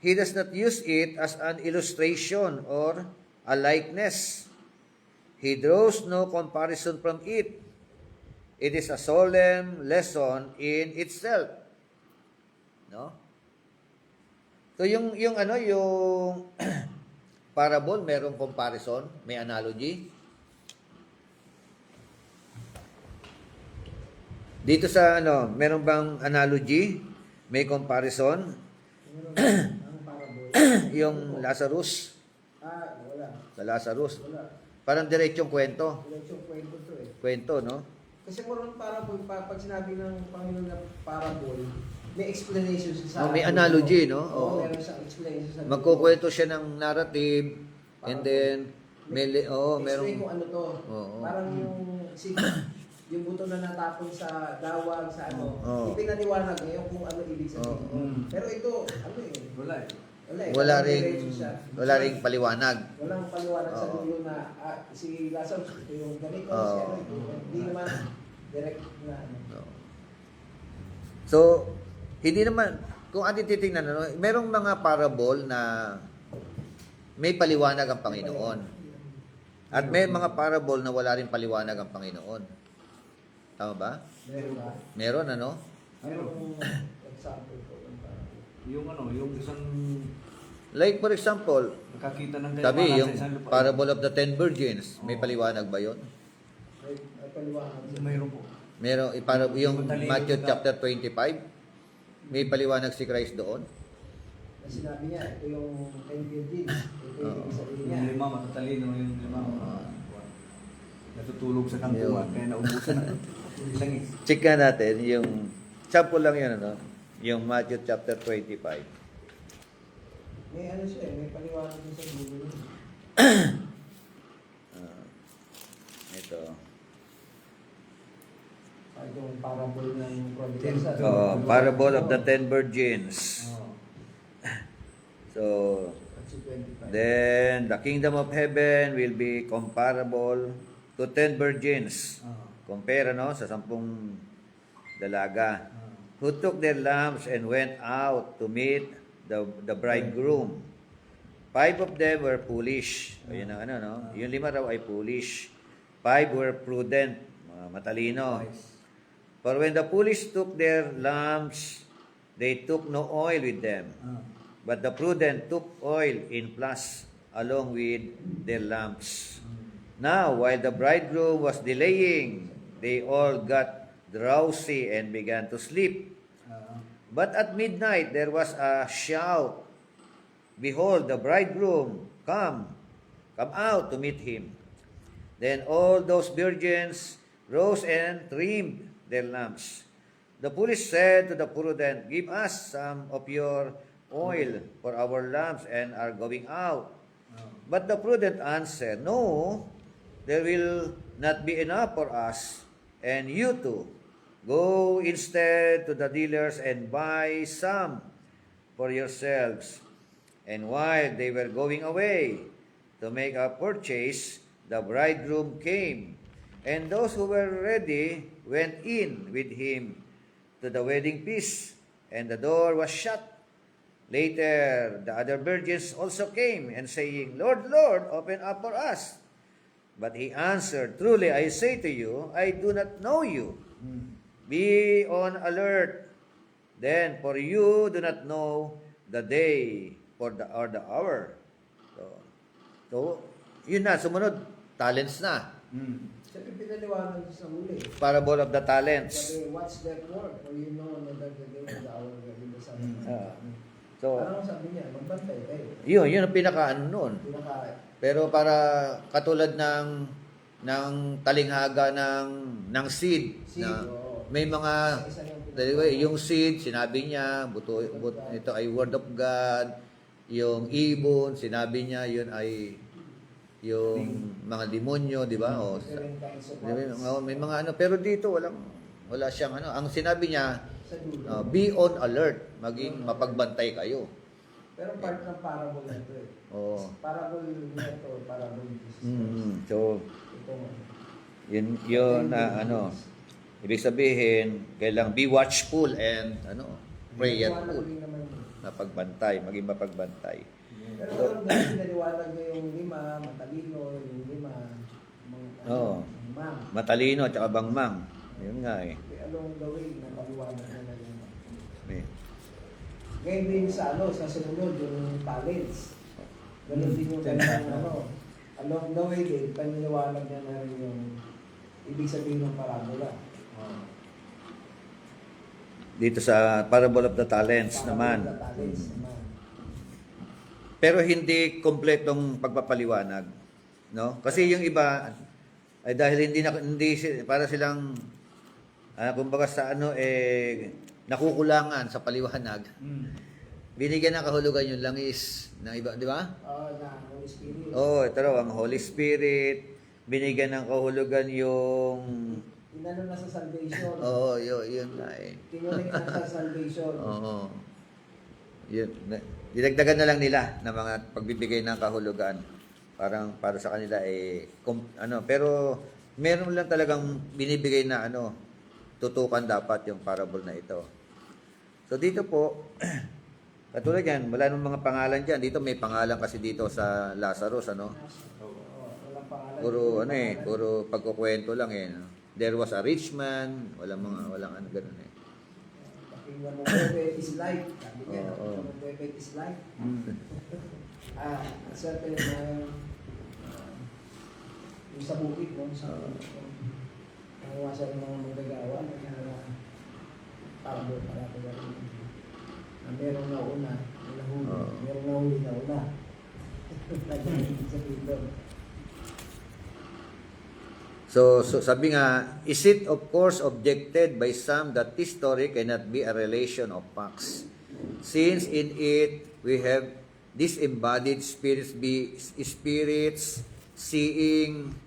he does not use it as an illustration or a likeness. He draws no comparison from it. It is a solemn lesson in itself. No? So, yung parable, merong comparison, may analogy. Dito sa meron bang analogy? May comparison? Ang parable. Yung Lazarus, Wala. sa Lazarus. Wala. Parang diretsong kwento. Diretsong kwento to eh. Kwento, no? Kasi moron parable, pag sinabi ng Panginoon na parable, may explanation siya sa... May analogy, no? Oo, Oo. meron siyang explanation sa... Magkukwento siya ng narrative, and then, merong... Explain kung ano to. Oo. Parang yung buto na natapon sa dawag, sa Oo. ipinaliwanag ngayon kung ano ibig sabihin. Oo. Pero ito, Wala eh. Wala Wala diretso siya. ring paliwanag. Walang paliwanag sa Oo. dulo na si Lazarus, ito yung ganito, Oo. si ano, ito. Hindi naman direct na ano. No. So, hindi naman, kung ating titingnan, merong mga parable na may paliwanag ang Panginoon. At may mga parable na wala rin paliwanag ang Panginoon. Tama ba? Meron ba? Meron, Merong example ko. Yung isang Like for example, nakakita ng sabi, kayamanan yung sa isang lupa. parable of the 10 virgins, may paliwanag ba yun? May paliwanag. Mayroon po. Meron, yung Matthew chapter 25, may paliwanag si Christ doon. Na sinabi niya, ito yung 10 virgins. Ito yung Oo. ibig sabihin niya. Yung lima matatalino, yung lima Ah. natutulog sa kangkuhan, Yun. kaya naubusan na. Langis. Check nga natin yung sample lang yun, Yung Matthew chapter 25. May ano siya, may paliwanag din sa dulo. Ah, ito. Yung parable ng providence. Parable of the 10 virgins. Oh, So, that's 25. then the kingdom of heaven will be comparable to 10 virgins. Oh, Compare, no, sa 10 dalaga. Who took their lamps and went out to meet the bridegroom. 5 of them were foolish. O yun ang ano, no? Yung 5 raw ay foolish. 5 were prudent, mga matalino. For when the foolish took their lamps, they took no oil with them. But the prudent took oil in plus along with their lamps. Now, while the bridegroom was delaying, they all got drowsy and began to sleep. But at midnight there was a shout, "Behold, the bridegroom, come out to meet him." Then all those virgins rose and trimmed their lamps. The foolish said to the prudent, "Give us some of your oil, for our lamps and are going out." But the prudent answered, "No, there will not be enough for us and you too. Go instead to the dealers and buy some for yourselves." And while they were going away to make a purchase, the bridegroom came, and those who were ready went in with him to the wedding feast, and the door was shut. Later, the other virgins also came, and saying, "Lord, Lord, open up for us." But he answered, "Truly I say to you, I do not know you. Be on alert, then, for you do not know the day or the hour." So yun na, sumunod, talents na. Sabi pinaliwanag sa huli. Parable of the talents. Sabi, "What's that for? For you know another the day and the hour in the sun." So, Parang sabi niya, magbantay kayo. yun ang pinaka-ano nun. Pinaka, Pero para katulad ng talinghaga ng seed, Seed, na oo. may mga isa yung anyway, yung seed sinabi niya ito ay word of God. Yung ibon sinabi niya yun ay yung mga demonyo, di ba? O different kinds of may mga ano, pero dito wala siyang ano. Ang sinabi niya, sa dulo. be on alert, maging mapagbantay kayo. Pero part ng parable na ito eh. Oo. Parable na ito, parable ni Jesus. So, Ito nga. yun na ano, ibig sabihin, kailang be watchful and prayerful. Naliwanag din naman yun. Maging mapagbantay. Pero meron din naliwanag niya yung 5, matalino, yung 5, Oo. ma'am. Matalino at saka bangmang. Yun nga eh. Along the way, napaliwanag na lang yun. Eh, Ngayon din sa sa sumunod, yung talents. Ganun din yung kanyang along the way din, paniniwanag niya na rin yung ibig sabihin ng parabola. Dito sa Parable of the Talents naman. Parable of the talents naman. Pero hindi kompletong pagpapaliwanag, no? Kasi yung iba ay dahil para silang kumbaga sa nakukulangan sa paliwanag. Binigyan ng kahulugan yung langis ng iba, di ba? Na Holy Spirit. Ito raw ang Holy Spirit. Binigyan ng kahulugan yung Inano na sa salvation. yun nga eh. Tinulik na sa salvation. Oo. Yun. Dinagdagan na lang nila ng mga pagbibigay ng kahulugan. Parang para sa kanila pero meron lang talagang binibigay na tutukan dapat yung parable na ito. So dito po, katulad yan, wala nang mga pangalan dyan. Dito may pangalan kasi dito sa Lazarus, Walang pangalan. puro pagkukwento lang eh. No? There was a rich man, walang ganun eh. Pakinggan mo, Bebe is life. Sabi niya, Oo. Bebe is life. Certain yung sa bukid, no? Ang wasa ng mga magagawa, parable para ito merong nauna, may nahuli. Oo. Merong nahuli nauna. Sa dito. So sabi nga, is it of course objected by some that this story cannot be a relation of facts, since in it we have disembodied spirits seeing,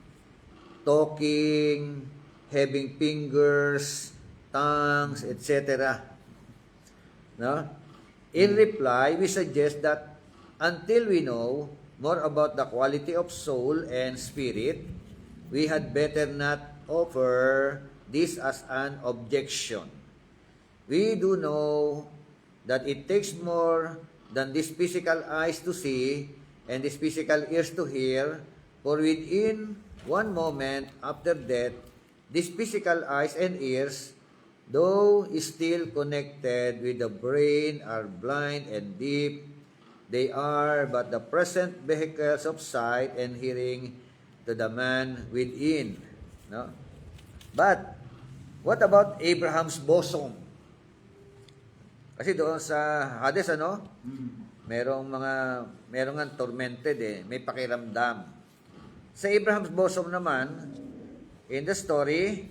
talking, having fingers, tongues, etc. No? In reply, we suggest that until we know more about the quality of soul and spirit, we had better not offer this as an objection. We do know that it takes more than these physical eyes to see and these physical ears to hear, for within one moment after death, these physical eyes and ears, though still connected with the brain, are blind and deaf. They are but the present vehicles of sight and hearing to the man within. No? But, what about Abraham's bosom? Kasi doon sa Hades, merong nga tormented may pakiramdam. Sa Abraham's bosom naman, in the story,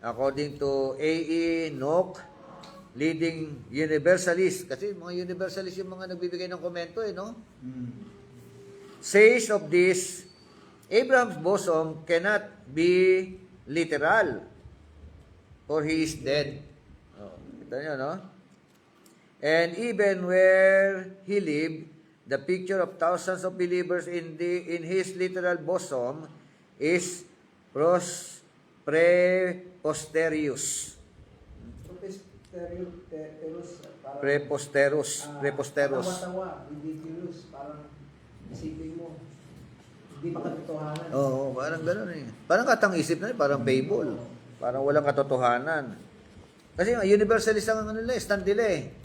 according to A.E. Nock, leading universalist, kasi mga universalist yung mga nagbibigay ng komento says of this, Abraham's bosom cannot be literal, for he is dead. Kita nyo, no? And even where he lived, the picture of thousands of believers in his literal bosom is preposterous. Preposterous. Tawa-tawa, ridiculous. Parang isipin mo, hindi pa katotohanan. Oo, parang gano'n Parang katang-isip na parang fable. Parang walang katotohanan. Kasi universalist ang stand nila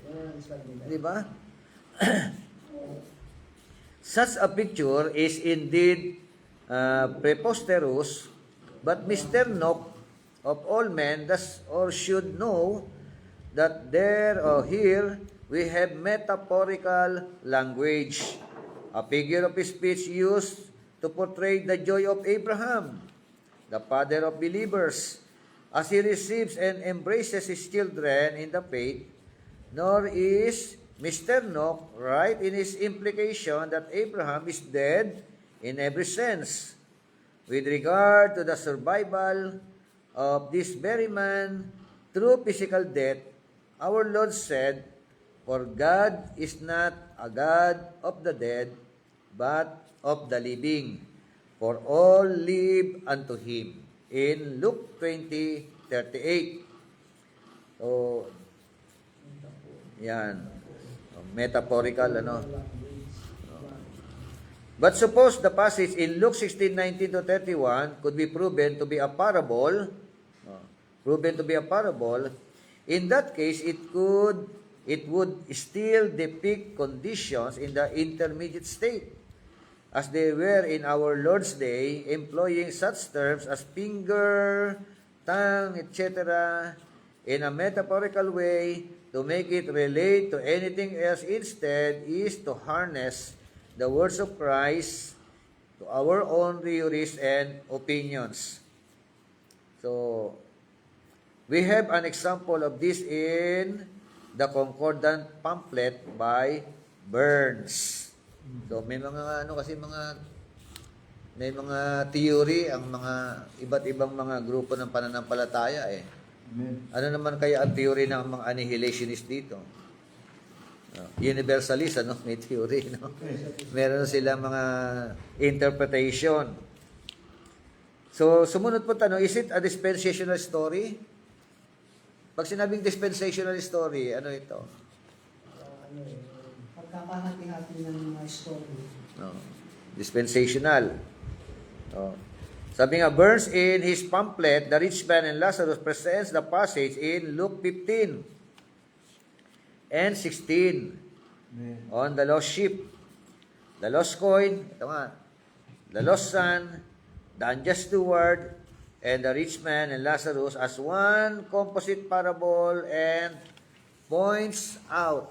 Di ba? Such a picture is indeed preposterous, but Mr. Nock, of all men, does or should know that there or here we have metaphorical language, a figure of speech used to portray the joy of Abraham, the father of believers, as he receives and embraces his children in the faith. Nor is Mr. Nock right in his implication that Abraham is dead in every sense. With regard to the survival of this very man through physical death, our Lord said, "For God is not a God of the dead, but of the living. For all live unto Him." In Luke 20:38. So, yan. Metaphorical, But suppose the passage in Luke 16:19-31 could be proven to be a parable. In that case, it would still depict conditions in the intermediate state, as they were in our Lord's day, employing such terms as finger, tongue, etc., in a metaphorical way to make it relate to anything else. Instead is to harness the words of Christ to our own theories and opinions. So, we have an example of this in the Concordant pamphlet by Burns. So, may mga may mga theory ang mga iba't ibang mga grupo ng pananampalataya Amen. Ano naman kaya ang theory ng mga annihilationist dito? Universalist, may theory, Meron silang mga interpretation. So, sumunod po tanong, is it a dispensational story? Pag sinabing dispensational story, ano ito? Pagkakahati-hati ng story. Dispensational. Sabi nga, Burns in his pamphlet, The Rich Man and Lazarus, presents the passage in Luke 15 and 16 on the lost sheep, the lost coin, the lost son, the unjust steward, and the rich man and Lazarus as one composite parable, and points out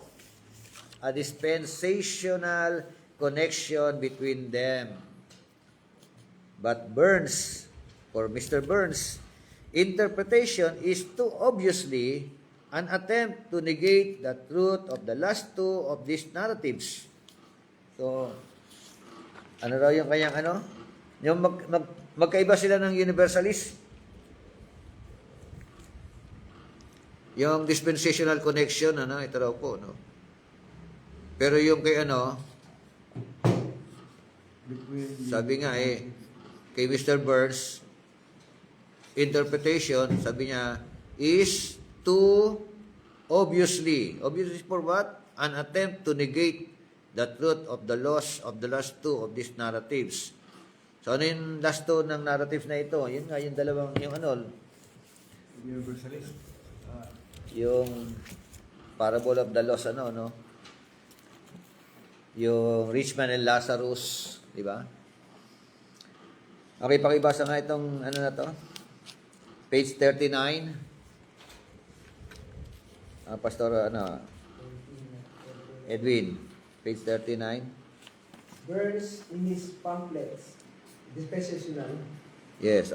a dispensational connection between them. But Burns for Mr. Burns, interpretation is too obviously an attempt to negate the truth of the last two of these narratives. So, ano raw yung kanyang ano? Yung magkaiba sila ng universalist. Yung dispensational connection, ano, ito raw po, no? Pero yung kay ano, sabi nga kay Mr. Burns, interpretation, sabi niya, is too obviously for what? An attempt to negate the truth of the last two of these narratives. So ano yung last two ng narratives na ito? Yun nga, yung dalawang, yung ano, Universalist. yung parable of the lost, ano, no? Yung rich man and Lazarus, di ba? Okay, pakibasa nga itong, ano na to? Page 39. Pastor, ano, Edwin, page 39. Burns in his pamphlets, dispensational, Yes,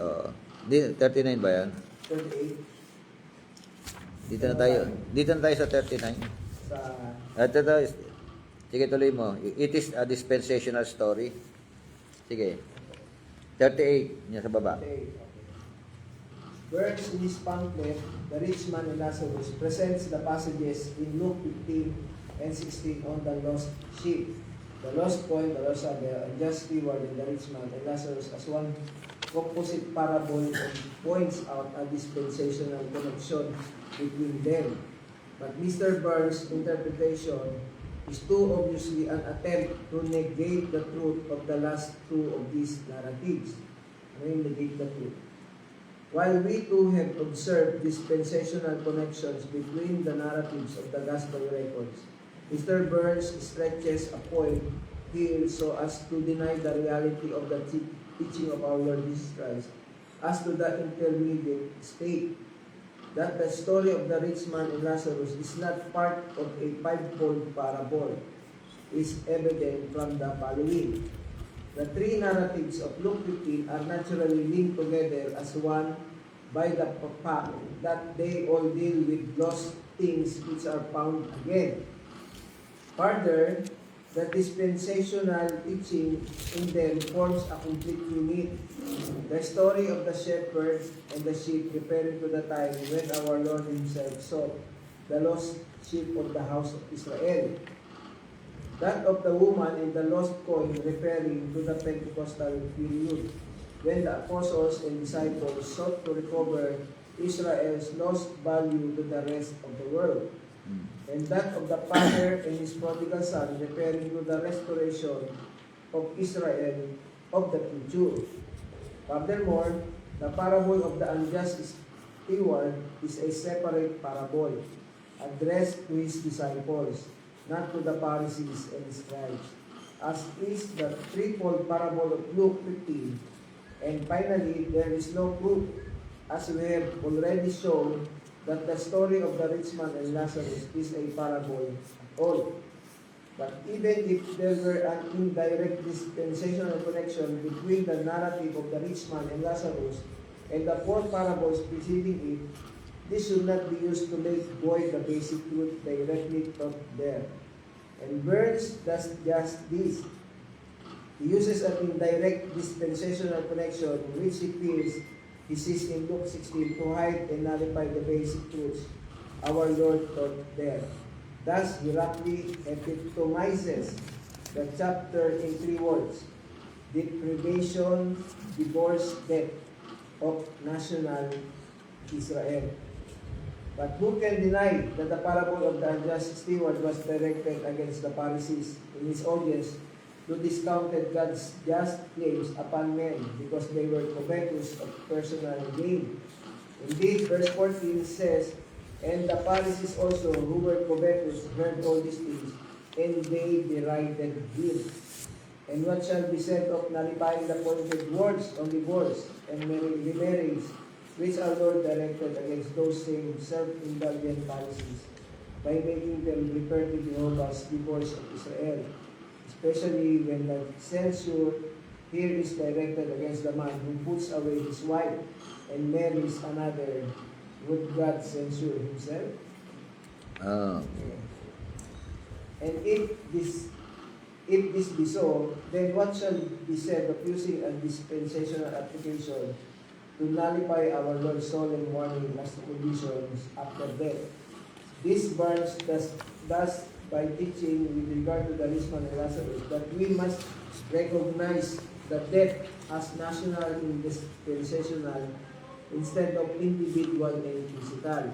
39 ba yan? 38, Dito na tayo sa 39. sa Ito, sige, tuloy mo. It is a dispensational story. Sige. 38, niya sa baba. 38. Burns in his pamphlet, The Rich Man and Lazarus, presents the passages in Luke 15 and 16 on the lost sheep, the lost coin, the lost the unjust steward, and the rich man and Lazarus as one composite parable and points out a dispensational connection between them. But Mr. Burns' interpretation is too obviously an attempt to negate the truth of the last two of these narratives. Ano yung negate the truth? While we too have observed dispensational connections between the narratives of the Gospel records, Mr. Burns stretches a point here so as to deny the reality of the teaching of our Lord Jesus Christ as to the intermediate state, that the story of the rich man and Lazarus is not part of a fivefold parable, is evident from the following. The three narratives of Luke 15 are naturally linked together as one by the fact that they all deal with lost things which are found again. Further, the dispensational teaching in them forms a complete unit. The story of the shepherd and the sheep referring to the time when our Lord Himself sought the lost sheep of the house of Israel. That of the woman and the lost coin referring to the Pentecostal period, when the apostles and disciples sought to recover Israel's lost value to the rest of the world. And that of the father and his prodigal son referring to the restoration of Israel of the future. Furthermore, the parable of the unjust steward is a separate parable addressed to his disciples, not to the Pharisees and scribes, as is the threefold parable of Luke 15. And finally, there is no proof, as we have already shown, that the story of the rich man and Lazarus is a parable at all. But even if there were an indirect dispensational connection between the narrative of the rich man and Lazarus and the four parables preceding it, this should not be used to make void the basic truth directly taught there. And Burns does just this. He uses an indirect dispensational connection which he feels he sees in Luke 16 to hide and nullify the basic truths our Lord taught there. Thus, he roughly epitomizes the chapter in three words: deprivation, divorce, death of national Israel. But who can deny that the parable of the unjust steward was directed against the Pharisees in his audience who discounted God's just claims upon men because they were covetous of personal gain? Indeed, verse 14 says, "And the Pharisees also, who were covetous, heard all these things, and they derided him. And what shall be said of nullifying the pointed words on divorce and remarriage, which our Lord directed against those same self-indulgent Pharisees, by making them refer to Jehovah's divorce of Israel, especially when the censure here is directed against the man who puts away his wife and marries another. Would God censure himself? Ah. And if this be so, then what shall be said of using a dispensational application to nullify our Lord's solemn warning as to conditions after death? This burns thus by teaching with regard to the Risman and Lazarus that we must recognize the death as national and dispensational instead of individual and physical.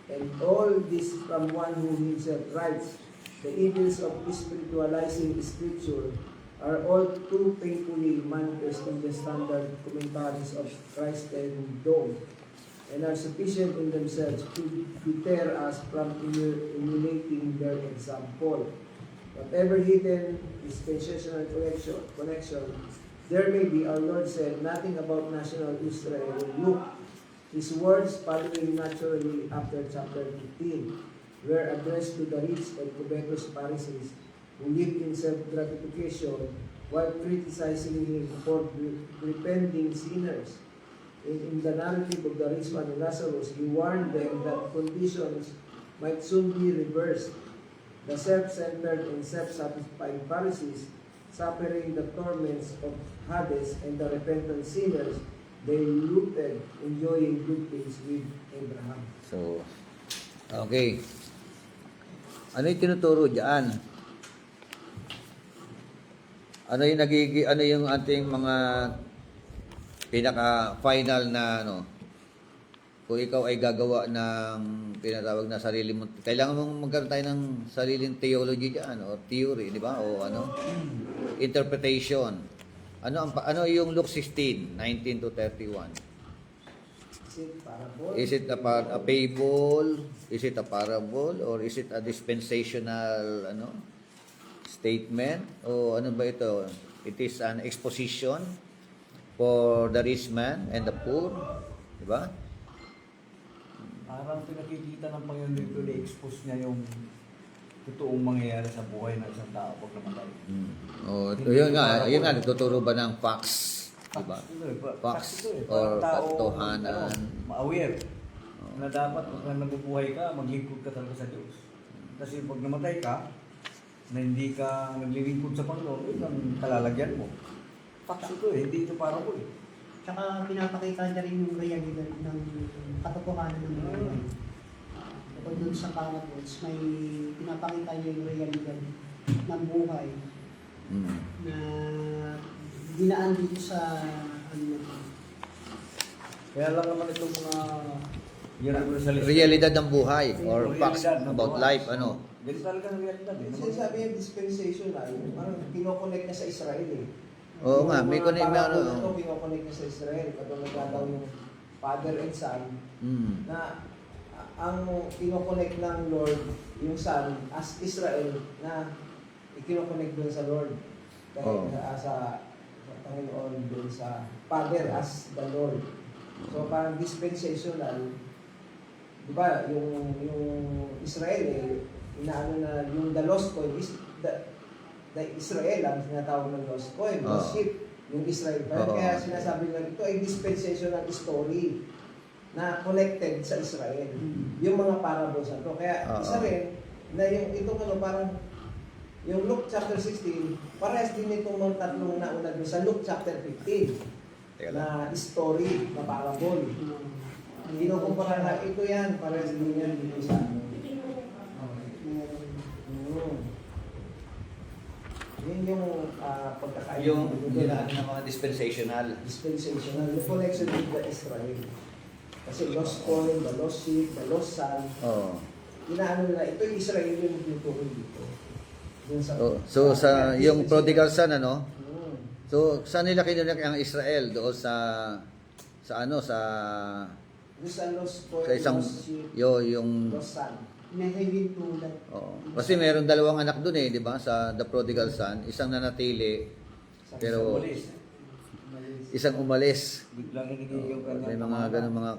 And all this from one who himself writes, the evils of spiritualizing Scripture are all too painfully manifest in the standard commentaries of Christ and Dome, and are sufficient in themselves to deter us from emulating their example. Whatever hidden dispensational connection there may be, our Lord said nothing about national Israel. Look, His words following naturally after chapter 15 were addressed to the rich and covetous Pharisees who lived in self-gratification while criticizing Him for repenting sinners. In the narrative of the rich man and Lazarus, He warned them that conditions might soon be reversed. The self-centered and self-satisfied Pharisees, suffering the torments of Hades, and the repentant sinners, they looked enjoying good things with Abraham. So, okay. Ano yung tinuturo diyan? Ano yung ating mga pinaka-final na ano? Kung ikaw ay gagawa ng tinatawag na sarili mo, kailangan mong magkaroon tayo ng sariling theology diyan o theory, di ba? O ano? Interpretation. Ano yung Luke 16, 19 to 31? Is it a fable? Is it a parable? Or is it a dispensational statement? O ano ba ito? It is an exposition for the rich man and the poor. Diba? Parang pinakikita ng Panginoon dito, i-expose niya yung totoong mangyayari sa buhay ng isang tao pag namatay. O, yun nga, nagtuturo ba ng facts? Diba? Facts or katotohanan. Ma-aware na dapat pag nabubuhay ka, maglingkod ka talaga sa Diyos. Kasi pag namatay ka, na hindi ka naglilingkod sa Panginoon, ito ang kalalagyan mo. Facts ito hindi ito para ko Tsaka pinapakita niya rin yung realidad ng katotohanan ng buhay. Kapag dun sa parables, may pinapakita niya yung realidad ng buhay na dinaan dito sa Kaya lang naman itong mga universalist. Realidad ng buhay or facts about life, Ganito talaga ang realidad Sinasabi yung dispensational, parang kinoconnect niya sa Israel eh. Oo nga, may connect na ito, kinoconnect niya sa Israel. Katulad nga daw yung father and son, na ang kinoconnect ng Lord, yung son, as Israel, na ikinoconnect doon sa Lord. Dahil sa Panginoon doon sa Father as the Lord. So parang dispensational, di ba, yung Israel inaano na yung the lost coin is the Israel ang tinatawag ng lost coin, lost sheep, yung Israel. Kaya sinasabi nga ito ay dispensational story na connected sa Israel. Yung mga parables na to. Kaya isa rin na yung itong parang yung Luke chapter 16, parehas din itong mga tatlong nauna doon sa Luke chapter 15 na story, na parable. Kinukumpara na ito yan, parehas din yan dito sa Yun yung pagkakain. Yung ng mga dispensational. Dispensational. The connection with the Israel. Kasi lost coin, the lost sheep, the lost son. Inaano nila, ito yung Israel yung tutukoy dito. So sa yung prodigal son So saan nila kinunik ang Israel doon sa lost coin, sa isang lost sheep, yung lost son. Nahilin tulad. Kasi meron dalawang anak doon di ba? Sa the prodigal son, isang nanatili pero isang umalis. Biglang hindi yung May mga ganung mga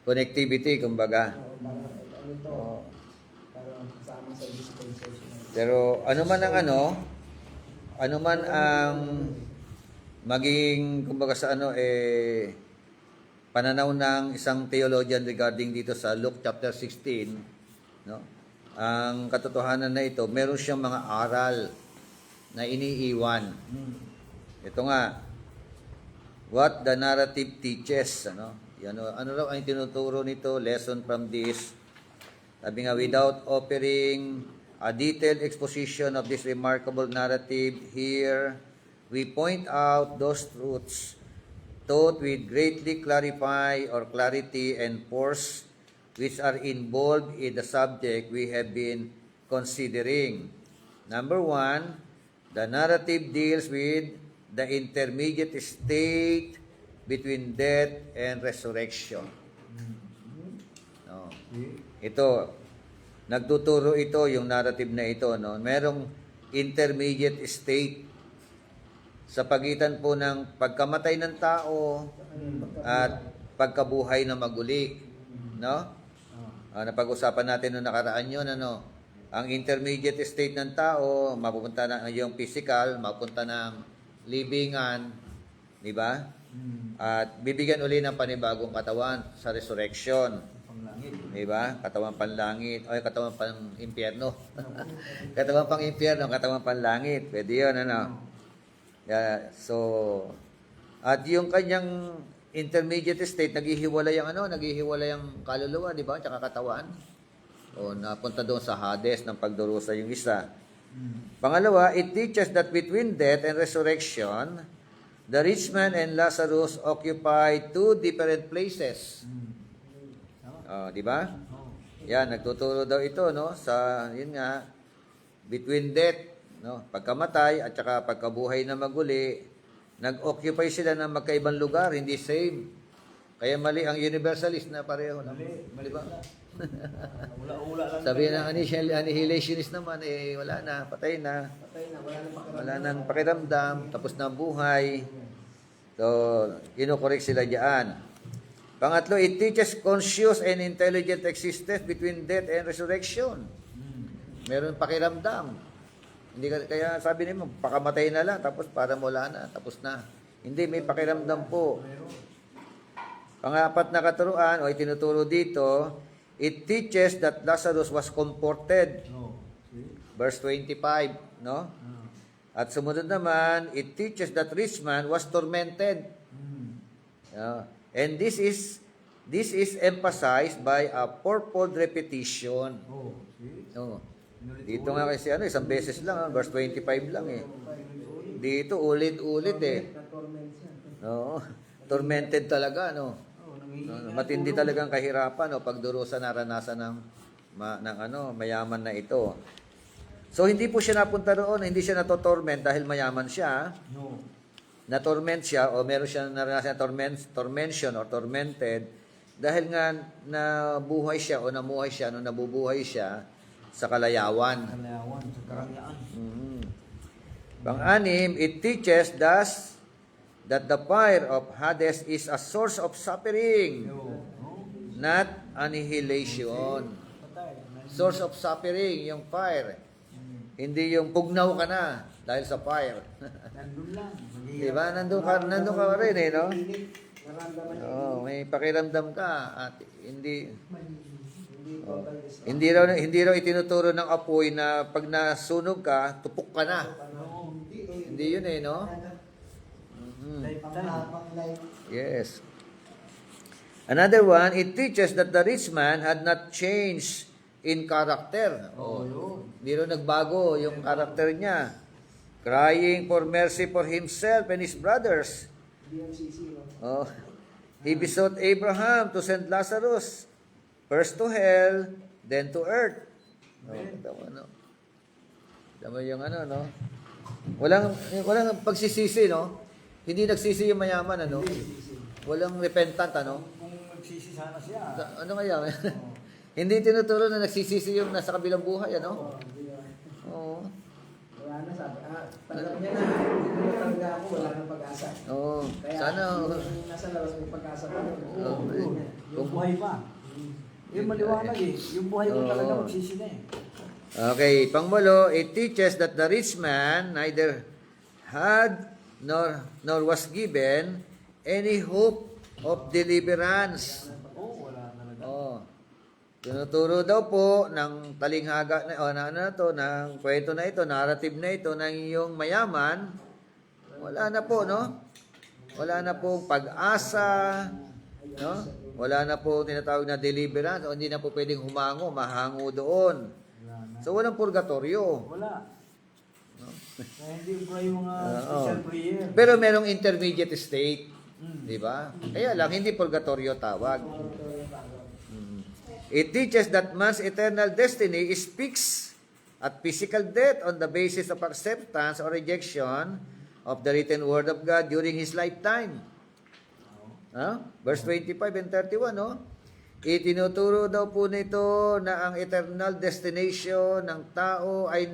connectivity kumbaga. Parang kasama sa dispensation. Pero ano man ang maging kumbaga sa ano pananaw ng isang theologian regarding dito sa Luke chapter 16, no? Ang katotohanan na ito, meron siyang mga aral na iniiwan. Ito nga, what the narrative teaches, ano? Ano raw ang tinuturo nito? Lesson from this. Sabi nga, without offering a detailed exposition of this remarkable narrative here, we point out those truths taught with greatly clarify or clarity and force which are involved in the subject we have been considering. Number 1, the narrative deals with the intermediate state between death and resurrection. No. Ito, nagtuturo ito, yung narrative na ito, no? Merong intermediate state sa pagitan po ng pagkamatay ng tao at pagkabuhay na maguli, no? Napag-usapan natin noong nakaraan yun, ano? Ang intermediate state ng tao, mapupunta na yung physical, mapupunta ng libingan, di ba? At bibigyan uli ng panibagong katawan sa resurrection. Di ba? Katawan panlangit. O, katawan pang impyerno. Katawan pang impyerno, katawan panlangit. Pwede yun, ano? Yeah, so, at yung kanyang intermediate state, naghihiwalay ang kaluluwa, di ba? Tsaka katawan. O, napunta doon sa Hades ng pagdurusa yung isa. Pangalawa, it teaches that between death and resurrection, the rich man and Lazarus occupy two different places. Di ba? Yan, nagtuturo daw ito, no? Sa, yun nga, between death, no, pagkamatay at saka pagkabuhay na maguli, nag-occupy sila ng magkaibang lugar, hindi same. Kaya mali ang universalist na pareho. Mali ba? Ula-ula lang. Sabi ng annihilationist naman, wala na, patay na. Wala nang pakiramdam, tapos na ang buhay. So, inokorek sila diyan. Pangatlo, it teaches conscious and intelligent existence between death and resurrection. Meron pakiramdam. Hindi kaya sabi nimo pakamatay na lang tapos para wala na, tapos na. Hindi, may pakiramdam po. Pangapat na katuruan o itinuturo dito, it teaches that Lazarus was comforted. Verse 25, no? At sumunod naman, it teaches that rich man was tormented. And this is emphasized by a purposed repetition. No. Dito nga kasi isang beses lang, verse 25 lang eh. Dito ulit-ulit eh. No. Tormented talaga, no. Matindi talagang kahirapan, no, pagdurusa naranasan ng mayaman na ito. So hindi po siya napunta roon, hindi siya nato-torment dahil mayaman siya. No. Na-torment siya o meron siya naranasan tormention or tormented dahil nga nabuhay siya o namuhay siya, nabubuhay siya sa kalayawan. Kalayawan, sa karangyaan. Pang-anim, it teaches thus that the fire of Hades is a source of suffering, not annihilation. Source of suffering, yung fire. Hindi yung pugnaw ka na dahil sa fire. Nandun lang. Diba? Nandun ka rin eh, no? Naramdaman May pakiramdam ka at hindi hindi hindi raw itinuturo ng apoy na pag nasunog ka, tupok ka na. Hindi yun eh, no? Yes. Another one, it teaches that the rich man had not changed in character. Hindi raw nagbago yung character niya. Crying for mercy for himself and his brothers. He besought Abraham to send Lazarus first to hell, then to earth. Tama yung no? Walang pagsisisi, no? Hindi nagsisi yung mayaman, ano? Walang repentant, ano? Kung magsisi sana siya. Ano kaya? Hindi tinuturo na nagsisisi yung nasa kabilang buhay, ano? Oo. Wala na sabi. Tanggap niya na. Hindi na talaga ako. Wala nang pag-asa. Oo. Kaya Sana. yung nasa labas may pag-asa pa rin. Yung buhay pa. Yung maliwanag eh. Yung buhay mo talaga magsisi na eh. Okay, pangmulo, it teaches that the rich man neither had nor was given any hope of deliverance. Oo, wala talaga. Oh. Tinuturo daw po ng talinghaga na ng kwento na ito, narrative na ito ng iyong mayaman, wala na po, no? Wala na pong pag-asa, no? Wala na po tinatawag na deliverance, o hindi na po pwedeng mahango doon. Wala na. So walang purgatorio. Wala. Kaya hindi pa yung mga Oo. special prayer. Pero merong intermediate state, Mm. di ba? Kaya lang hindi purgatorio tawag. It teaches that man's eternal destiny is fixed at physical death on the basis of acceptance or rejection of the written word of God during his lifetime. Verse 25 and 31, no? Itinuturo daw po nito na ang eternal destination ng tao ay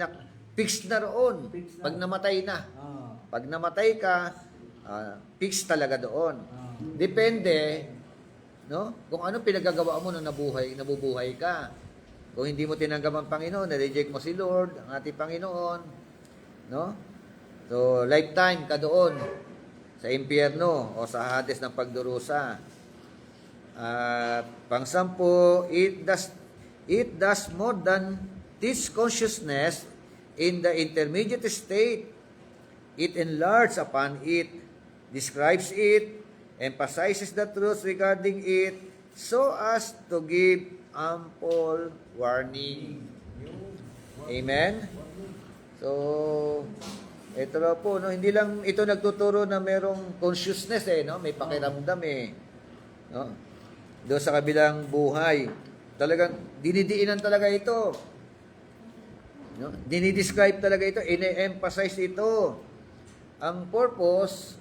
fixed na roon. Fixed na. Pag namatay na. Ah. Pag namatay ka, fixed talaga doon. Ah. Depende, no? Kung ano pinagagawa mo nung nabubuhay ka. Kung hindi mo tinanggap ang Panginoon, na-reject mo si Lord, ang ating Panginoon, no? So, lifetime ka doon sa impyerno o sa Hades ng pagdurusa. At pangsampu, it does more than teach consciousness in the intermediate state. It enlarges upon it, describes it, emphasizes the truth regarding it, so as to give ample warning. Amen? So, ito na po, no? Hindi lang ito nagtuturo na merong consciousness, no? May pakiramdam, no? Doon sa kabilang buhay. Talagang dinidiinan talaga ito. No? Dinidescribe talaga ito, ine-emphasize ito. Ang purpose,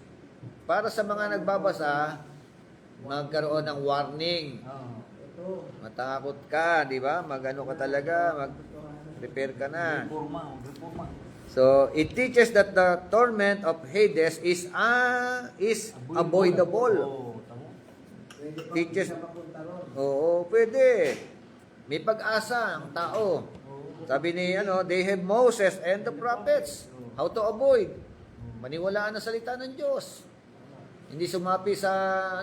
para sa mga nagbabasa, magkaroon ng warning. Ah. Matakot ka, di ba? Mag-ano ka talaga, mag-prepare ka na. Reforma. So, it teaches that the torment of Hades is avoidable. Oo, tama. Pwede pa Teachers- siya mapunta ron. Oo, pwede. May pag-asa ang tao. Sabi ni, they have Moses and the prophets. How to avoid? Maniwalaan ang salita ng Diyos. Hindi sumapi sa,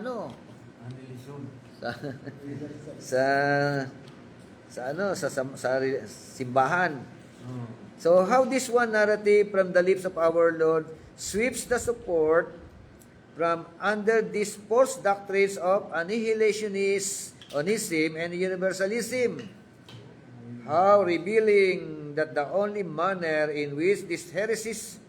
Anilisyon. sa simbahan. Oo. So, how this one narrative from the lips of our Lord sweeps the support from under these false doctrines of annihilationism and universalism. How revealing that the only manner in which these heresies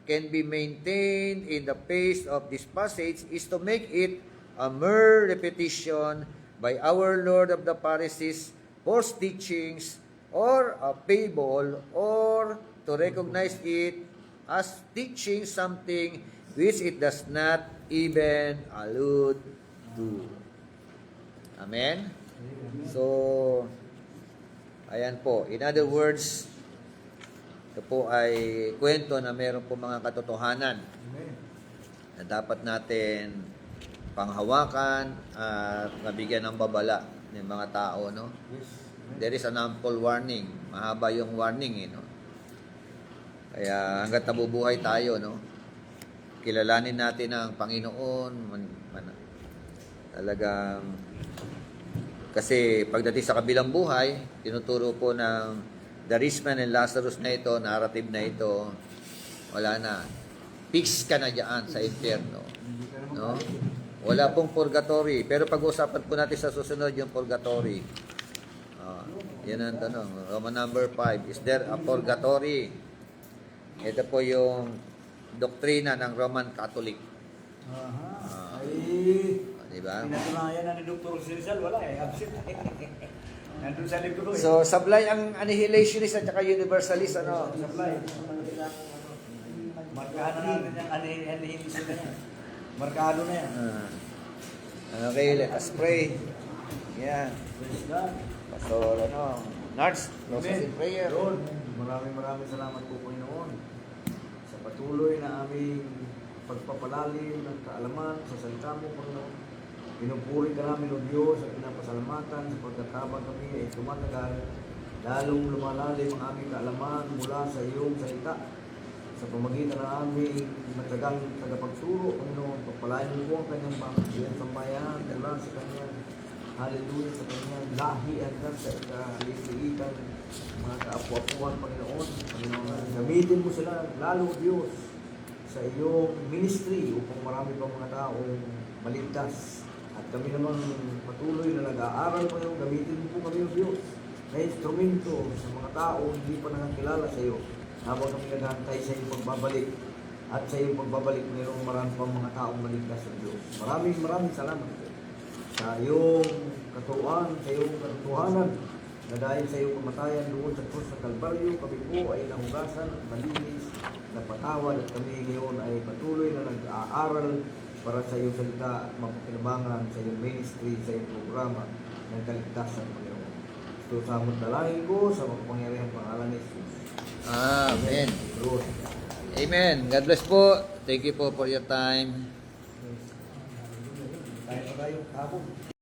can be maintained in the face of this passage is to make it a mere repetition by our Lord of the Pharisees' false teachings, or a fable, or to recognize it as teaching something which it does not even allude to. Amen? So, ayan po. In other words, ito po ay kwento na meron po mga katotohanan Amen. na dapat natin panghawakan at mabigyan ng babala ng mga tao, no? Yes. There is an ample warning. Mahaba yung warning, no? Kaya hanggat nabubuhay tayo, no? Kilalanin natin ang Panginoon. Talagang, kasi pagdating sa kabilang buhay, tinuturo po ng the rich man and Lazarus na ito, narrative na ito, wala na. Fix ka na dyan sa impyerno. Hindi ka naman No? kaya. Wala pong purgatory. Pero pag-usapan po natin sa susunod yung purgatory. Yan ang tanong. Roman number 5. Is there a purgatory? Ito po yung doktrina ng Roman Catholic. Aha. Di ba? Pinatunayan na ni Dr. Rizal, wala absent. Nandun sa libro So, sablay ang annihilationist at saka universalist, Supply. Markahan na natin yung anihilisyon na yan. Markado na yan. Okay, let us pray. Yeah. Praise God. Pastor, Nards, close us in prayer. Lord, maraming salamat po Panginoon sa patuloy na aming pagpapalalim ng kaalaman sa salita mo, Panginoon. Pinupuri ka namin, O Diyos, at pinapasalamatan sa pagkatabang kami ay tumatagal, lalong lumalalim ang aming kaalaman mula sa iyong salita. sa pamagitan ng aming matagang tagapagturo, Panginoon, pagpalain mo po ang kanyang mga sambayan mula sa kanyang hallelujah sa kanyang lahi hanggang sa ikaliitan mga kaapu-apuan, Panginoon. Panginoon, gamitin mo sila lalo, Diyos, sa iyong ministry upang marami pang mga taong maligtas. At kami naman patuloy na nag-aaral mo yung gamitin mo po kami, O Diyos, na instrumento sa mga tao hindi pa nakakilala sa iyo habang kami naghahantay sa iyong pagbabalik. At sa iyong pagbabalik, mayroong marami pang mga taong maligtas sa Diyos. Maraming salamat po sa iyong katuruan, sa iyong katotohanan, na dahil sa iyong kamatayan doon sa krus ng Kalbaryo, kami po ay nahugasan at malinis, napatawad, at kami ngayon ay patuloy na nag-aaral para sa iyong salita at mapakinabangan sa iyong ministry, sa iyong programa ng kaligtasan, Panginoon. Ito sa among dalangin ko sa makapangyarihang pangalan ni Jesus. Amen. Lord. Amen. God bless po. Thank you po for your time. Tayo pa tayo, tapos.